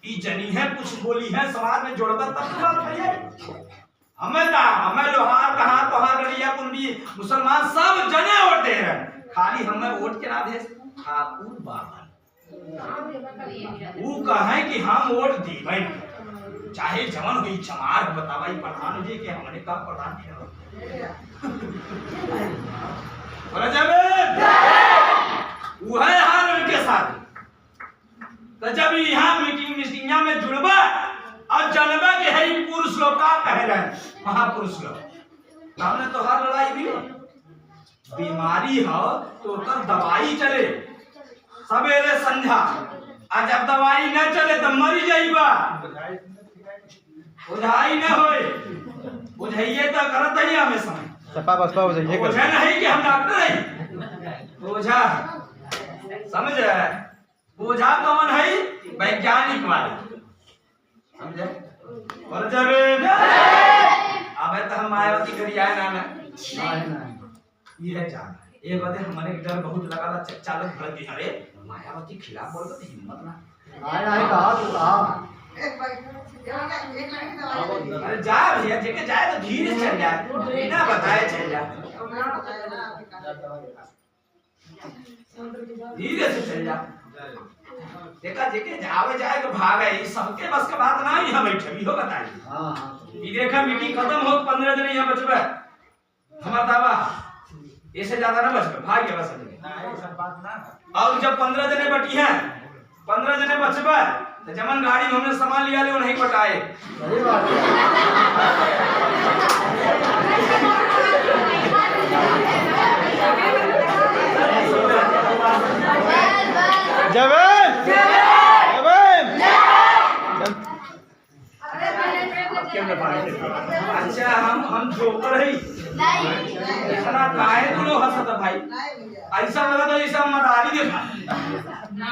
ई जनी है कुछ बोली है समाज में जोड़कर तब बात है। हमें लोहार कहाँ तोहार गड़िया कुंडी मुसलमान सब जने वोट दे रहे, खाली हमें वोट के ना दे ठाकुर बाबा वो कहे कि हम वोट दीबे, चाहे जवन हुई चमार बतावाई प्रधान जी के हमने का प्रधान बोला जावे। वो है हाल उनके साथ। तो जब यहाँ मीटिंग में जुड़बा और जनबा के है पुरुष लोग का कह रहे हैं महापुरुष लोग, हमने तो हर लड़ाई भी बीमारी हो तो कर दवाई चले सवेरे संध्या, और जब दवाई न चले तो मरी जाइबा। बुझाई न होए, बुझाइए तो करत ही हमेशा सपा बसपा बुझाइए कर। बुझा नहीं कि हम डॉक्टर हैं, बुझा समझ रहे। बुझा कौन है? वैज्ञानिक वाले समझे। बोल जावे। अबे तो हम मायावती करिया ना ना ये जान ये बात हमारे डर बहुत लगा था। चच्चा लोग भड़क गए, अरे मायावती खिलाफ बोल तो हिम्मत ना नहीं कहा तो कहा। अरे जा भैया, जेके जाए तो धीरे चल जाए, बिना बताए चल जाए, धीरे से चल जा। देखा जेके जावे जाए तो भागे, सबके बस का बात ना यहाँ बैठे भी हो बताइए। ये देखा मीटिंग खत्म हो 15 दिन यहाँ बचबे, हमारा दावा इससे ज्यादा ना बचबे, भाग गया बस। और जब 15 जने बटी हैं, 15 जने बचबे तो जमन गाड़ी में हमने सामान लिया ले वो नहीं पटाए। जवान जवान अच्छा हम जोकर है इतना काहे तू लोग हंसत भाई? ऐसा लगा तो जैसा मदारी देखा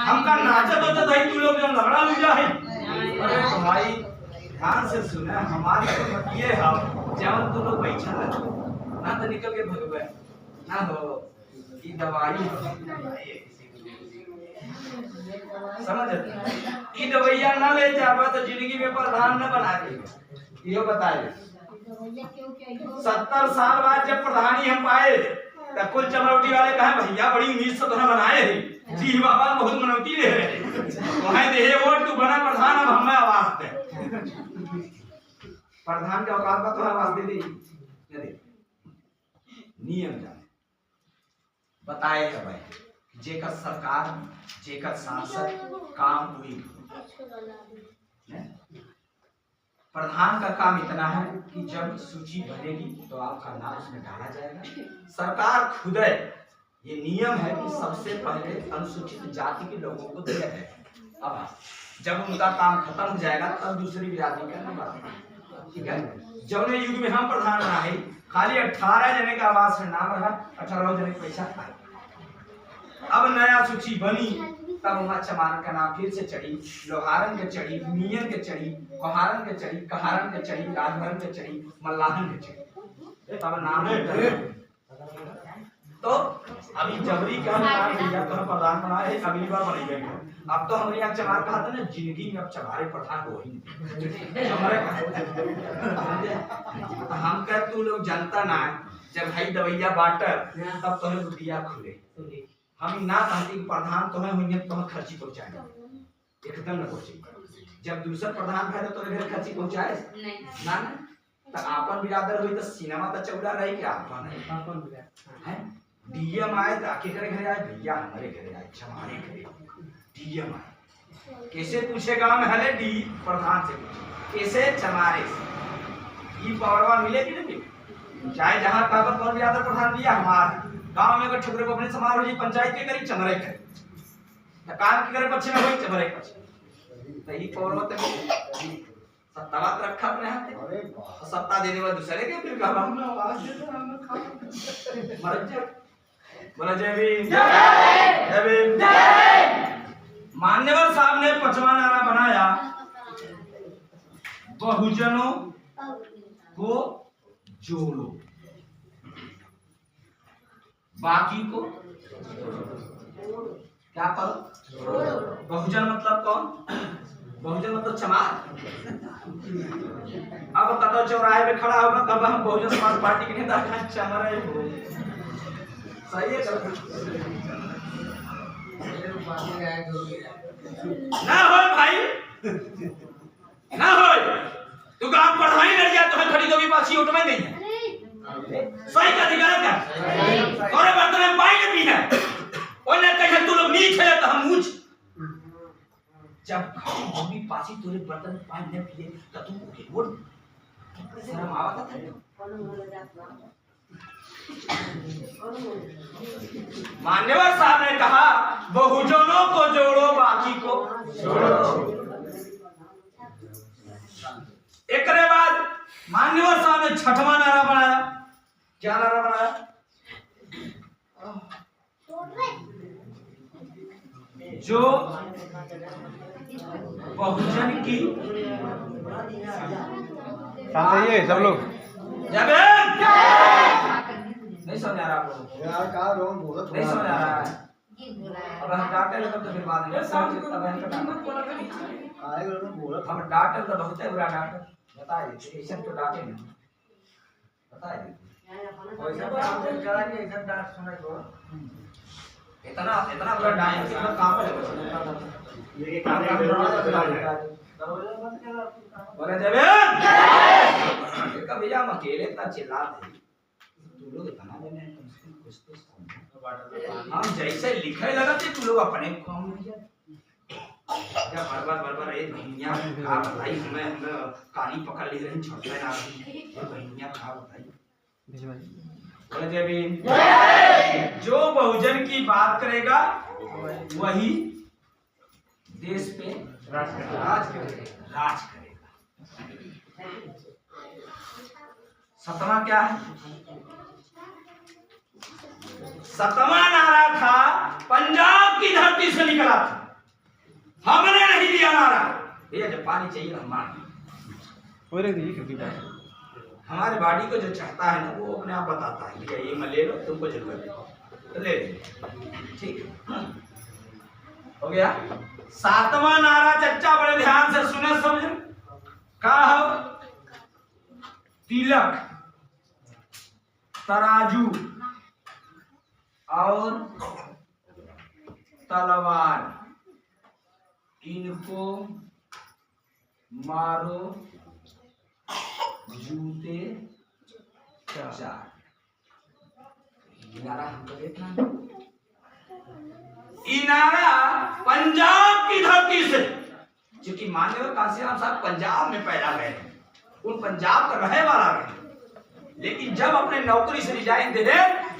हमका नाचत होता था तू लोग जो लंगड़ा लुजा है अरे भाई ध्यान से सुना, हमारे तो ये हम जब तुम लोग बैठा ना तो निकल के भगवे ना हो कि दवाई समझ कि दवाइया ना ले जावा तो जिंदगी में प्रधान न बना दे। ये बताए 70 साल बाद जब प्रधानी हम पाए तो कुल चमरौटी वाले कहे भैया बड़ी उम्मीद से तुम्हें बनाए है जी बाबा बहुत मनौती ले रहे तुम्हें दे वोट तू बना प्रधान अब हमें आवाज दे। प्रधान के औकात का तो आवाज दे दे नियम जाने बताए है भाई जेकर सरकार जेकर सांसद काम हुई। प्रधान का काम इतना है कि जब सूची बनेगी तो आपका नाम उसमें डाला जाएगा। सरकार खुद है, ये नियम है कि सबसे पहले अनुसूचित जाति के लोगों को दिया जाएगा। अब जब उनका काम खत्म हो जाएगा तब दूसरी जाति का नंबर, ठीक है। जब युग में हम प्रधान रहे खाली 18 जने का आवास में नाम रहा, 18 जने पैसा आए। अब नया सूची बनी तब वहाँ चमार का नाम फिर से चढ़ी, लोहारन के चढ़ी, मियन के चढ़ी, कोहारन के चढ़ी, कहारन के चढ़ी, राजभरन के चढ़ी, मल्लाहन के चढ़ी, तब नाम तो अभी जबरी का नाम भैया तो प्रधान बना है, अगली बार बनी गई। अब तो हमारे यहाँ चमार कहा था ना जिंदगी में अब चमारे प्रधान को ही हम कह तू लोग जानता ना जब भाई दवैया बांटर तब तुम्हें बुद्धिया खुले। हम ना कहते कि प्रधान तुम्हें होंगे तुम्हें खर्ची पहुंचाएगा एकदम न पहुंचे। जब दूसरा प्रधान है तो घर खर्ची पहुंचाए ना ना तो आपन बिरादर हुई तो सिनेमा तो चौड़ा रही कि आपन है डीएम आए तो आके करे घरे आए भैया हमारे घरे आए हमारे घरे डीएम आए कैसे पूछे गांव में हले डी प्रधान से कैसे चमारे ये पावरवा मिले कि नहीं चाहे जहां कहा कौन बिरादर प्रधान दिया हमारे गांव में अगर ठुकरे को अपने समारोह जी पंचायत के करी चमरे करे तो काम के करे पछे में होई चमरे पछे तो ई पौरवत में सत्ता रखा अपने हाथ में सत्ता देने वाले दूसरे के फिर कहा हम आवाज देते हम खा मर जा बोला जय भीम जय भीम मान्यवर साहब ने 5वां नारा बनाया बहुजनों को जोड़ो बाकी को क्या करो। बहुजन मतलब कौन? बहुजन मतलब चमार। अब कतो चौराहे में खड़ा होगा कब हम बहुजन समाज पार्टी के नेता चमार हो सही है ना हो भाई ना हो तू काम पढ़ाई लड़ गया तो खड़ी कभी पासी ऑटो में नहीं है सही का अधिकार क्या और बर्तन में पानी भी है और न कहे तू लोग नीच है तो हम ऊंच जब मम्मी पासी तोरे बर्तन में पानी न पिए तो तुम उठे बोल शर्म आवता था। मान्यवर साहब ने कहा बहुजनों को जोड़ो बाकी को छोड़ो। एक बाद मान्यवर साहब ने 6वां नारा बनाया। क्या नारा बनाया? जो बहुजन की सब लोग नहीं समझ आ रहा आपको यार का रोन बोला नहीं समझ आ रहा है। अब हम डांटे लगे तो फिर बाद में आएगा ना बोला हम डांटे तो बहुत है बुरा डांटे बताइए ऐसा तो डांटे नहीं बताइए वैसा डांट जरा कि ऐसा डांट सुने को इतना इतना बुरा डांट कि हम काम पे ये काम बोले देवे एक भैया हम अकेले इतना चिल्ला दे तू लोग इतना देने कुछ तो हम जैसे लिखे लगा थे तू लोग अपने काम में जा क्या बार एक भैया का बताई हमें कहानी पकड़ ले रही छोटा ना ये भैया का बताई बोले देवी जो बहुजन की बात करेगा वही देश पे राज करेगा। 7वां क्या है? 7वां नारा था पंजाब की धरती से निकला था हमने नहीं दिया नारा भैया जब पानी चाहिए हम मान वो रख दीजिए खिड़की पर। हमारे बॉडी को जो चाहता है ना वो अपने आप बताता है भैया ये मैं ले लो तुमको जरूरत है तो ले लो ठीक है हो गया। सातवां नारा चच्चा बड़े ध्यान से सुने समझे का हो तिलक तराजू और तलवार इनको मारो जूते चार। नारा हमको देखना इनारा पंजाब की धरती से क्योंकि माननीय काशीराम साहब पंजाब में पैदा हुए हैं उन पंजाब का रहने वाला रहे लेकिन जब अपने नौकरी से रिजाइन दे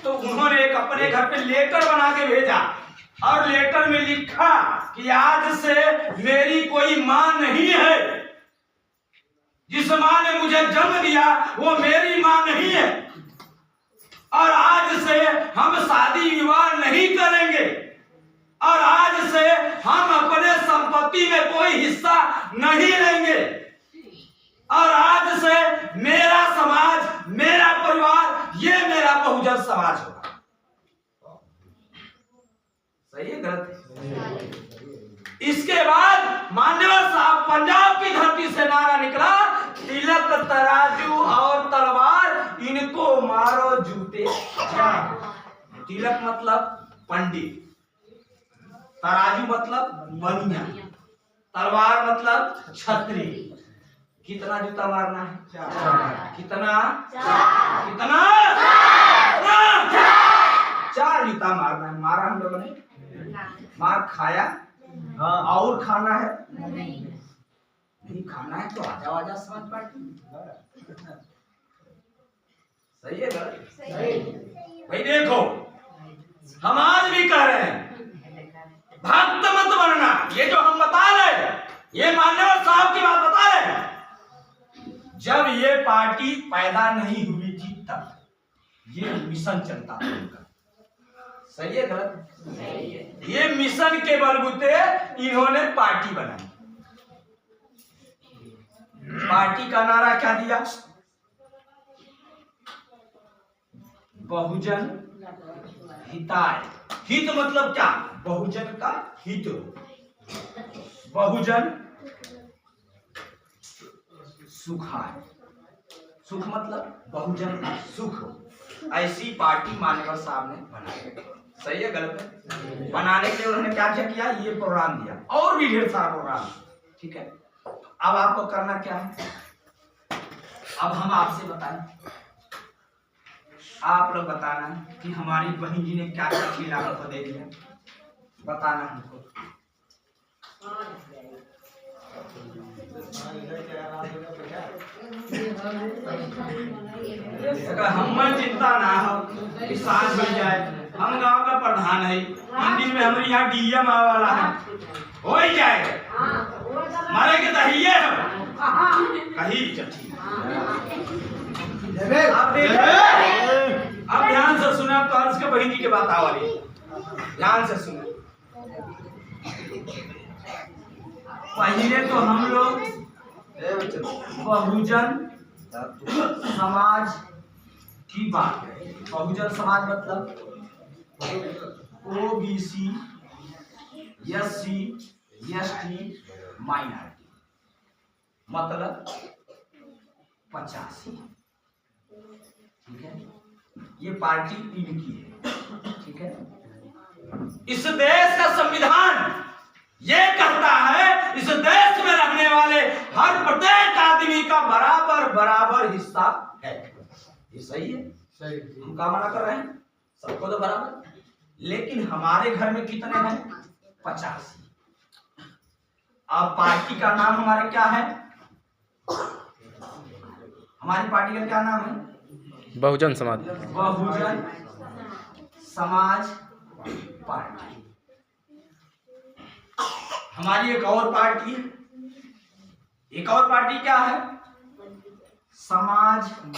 तो उन्होंने एक अपने घर पे लेटर बना के भेजा और लेटर में लिखा कि आज से मेरी कोई मां नहीं है जिस मां ने मुझे जन्म दिया वो मेरी मां नहीं है और आज से हम शादी विवाह नहीं करेंगे और आज से हम अपने संपत्ति में कोई हिस्सा नहीं लेंगे और आज से मेरा समाज मेरा परिवार ये मेरा बहुजन समाज होगा। सही है गलत है? इसके बाद मान्यवर साहब पंजाब की धरती से नारा निकला तिलक तराजू और तलवार इनको मारो जूते चार। तिलक मतलब पंडित तराजू मतलब बनिया तलवार मतलब छतरी। कितना जूता मारना है कितना कितना चार जूता मारना है। मारा हम लोगों ने मार खाया और खाना है नहीं खाना है तो आजा आजा समाज पार्टी। सही है गलत सही भाई देखो हम आज भी कह रहे हैं भक्त मत बनना। ये जो हम बता रहे हैं ये मान्यवर साहब की बात बता रहे हैं जब ये पार्टी पैदा नहीं हुई थी तब ये मिशन चलता था उनका। सही है गलत सही है। ये मिशन के बलबूते इन्होंने पार्टी बनाई। पार्टी का नारा क्या दिया बहुजन हिताय। हित मतलब क्या बहुजन का हित बहुजन सुखाय। सुख मतलब बहुजन का सुख। ऐसी पार्टी मान्यवर साहब ने बनाई। सही है गलत है? बनाने के लिए उन्होंने क्या क्या किया ये प्रोग्राम दिया और भी ढेर सारा प्रोग्राम। ठीक है अब आपको करना क्या है अब हम आपसे बताएं आप लोग बताना कि हमारी बहन जी ने क्या क्या खिला हमको दे दिया बताना हमको। हम चिंता ना हो कि सांस मिल जाए। हम गांव का प्रधान है इन दिन में हमारे यहाँ डीएम आने वाला है हो ही जाएगा मारे के दहिए कहीं चठी। अब ध्यान से सुना तो अर्ज के बहन जी की बात आ वाली ध्यान से सुना। पहले तो हम लोग बहुजन समाज की बात करें। बहुजन समाज मतलब ओबीसी एससी एसटी माइनॉरिटी मतलब 85। ठीक है ये पार्टी इनकी है। ठीक है इस देश का संविधान ये कहता है इस देश में रहने वाले हर प्रत्येक आदमी का बराबर बराबर हिस्सा है। ये सही है सही। हम क्या मना कर रहे हैं सबको तो बराबर लेकिन हमारे घर में कितने हैं 85। अब पार्टी का नाम हमारे क्या है हमारी पार्टी का क्या नाम है बहुजन समाज। बहुजन समाज पार्टी। हमारी एक और पार्टी क्या है समाजवादी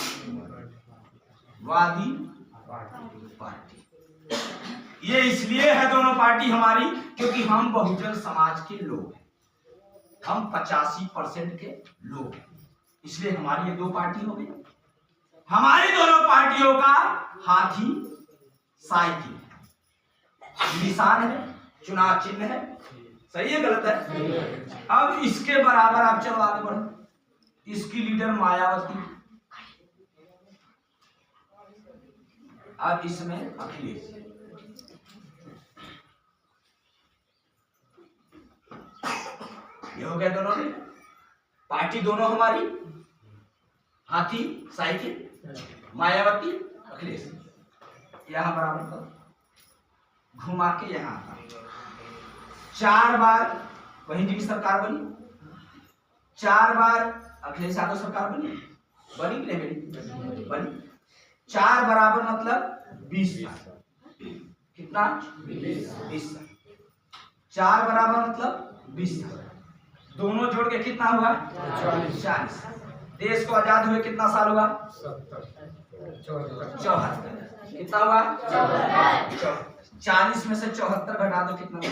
पार्टी। ये इसलिए है दोनों पार्टी हमारी क्योंकि हम बहुजन समाज के लोग हैं। हम 85% के लोग, इसलिए हमारी ये दो पार्टी हो गई। हमारी दोनों पार्टियों का हाथी साइकिल निशान है, चुनाव चिन्ह है। सही है गलत है? अब इसके बराबर आप चलो आगे बढ़ो। इसकी लीडर मायावती, अब इसमें अखिलेश। ये हो गया दोनों में पार्टी, दोनों हमारी हाथी साइकिल, मायावती अखिलेश। यहां बराबर करो, घुमा के यहां आता। 4 बार वही जी की सरकार बनी, 4 बार अखिलेश यादव सरकार बनी कि नहीं बनी? बनी। 4 बराबर मतलब 20 साल। कितना? 20 साल। 4 बराबर मतलब 20 साल। दोनों जोड़ के कितना हुआ? 40। देश को आजाद हुए कितना साल हुआ? 74। कितना हुआ? 40 में से 74 घटा दो, कितना हुआ?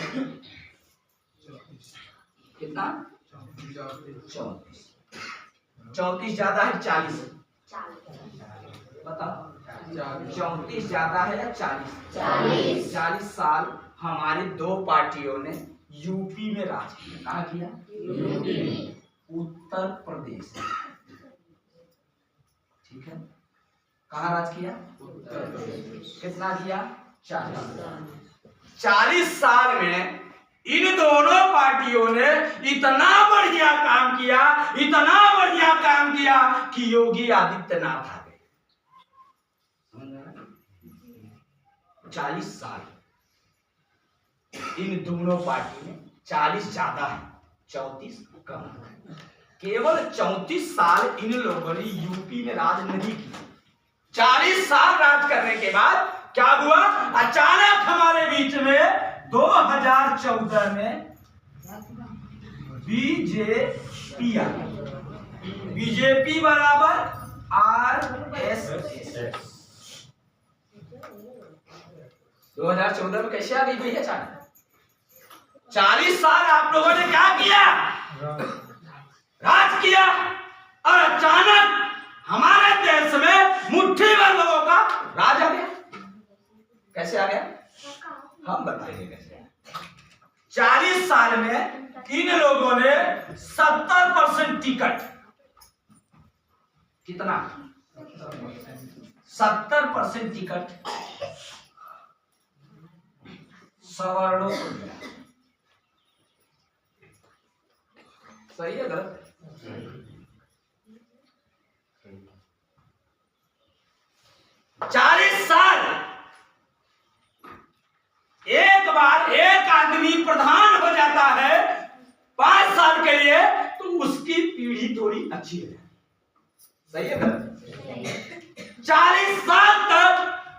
कितना? 34। 34 ज्यादा है 40? बताओ, 34 ज्यादा है या 40? 40 साल हमारी दो पार्टियों ने यूपी में राज किया। कहाँ किया? उत्तर प्रदेश। ठीक है, कहाँ राज किया? कितना किया? 40 साल में इन दोनों पार्टियों ने इतना बढ़िया काम किया, इतना बढ़िया काम किया कि योगी आदित्यनाथ आ गए। 40 साल इन दोनों पार्टी में, 40 ज्यादा है, 34 कम। केवल 34 साल इन लोगों ने यूपी में राज नहीं किया। 40 साल राज करने के बाद क्या हुआ? अचानक हमारे बीच में 2014 में बीजेपी आ गई। बीजेपी बराबर RSS। 2014 में कैसे आ गई भैया अचानक? 40 साल आप लोगों ने क्या किया? राज किया, और अचानक हमारे देश में मुट्ठी भर लोगों का राज आ गया। कैसे आ गया? हम बताएंगे कैसे। 40 साल में इन लोगों ने 70% टिकट, कितना? 70% टिकट सवर्णों को दिया। सही है गलत? 40 साल एक बार एक आदमी प्रधान हो जाता है 5 साल के लिए, तो उसकी पीढ़ी थोड़ी अच्छी है। सही है गलत? 40 साल तक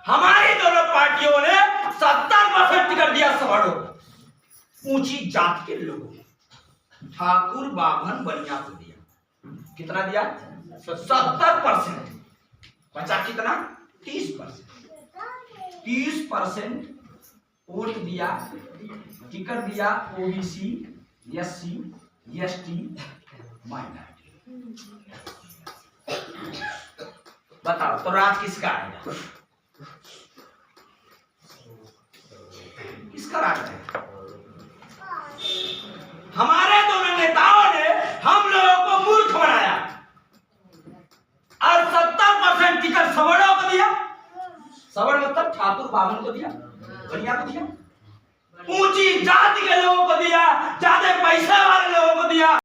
हमारी दोनों पार्टियों ने 70% टिकट दिया सवर्णों को, ऊंची जात के लोगों को। ठाकुर बाभन बनिया को दिया। कितना दिया? 70%। बचा कितना? 30%। 30% वोट दिया, टिकट दिया ओबीसी, एससी, एसटी, माइनॉरिटी। बताओ तो राज किसका आएगा? किसका राज आएगा? हमारे दोनों नेताओं ने हम लोगों को मूर्ख बनाया और 70% टिकट सवर्णों को दिया। सवर्ण मतलब ठाकुर बाभन को दिया, बनिया को दिया, ऊंची जाति के लोगों को दिया,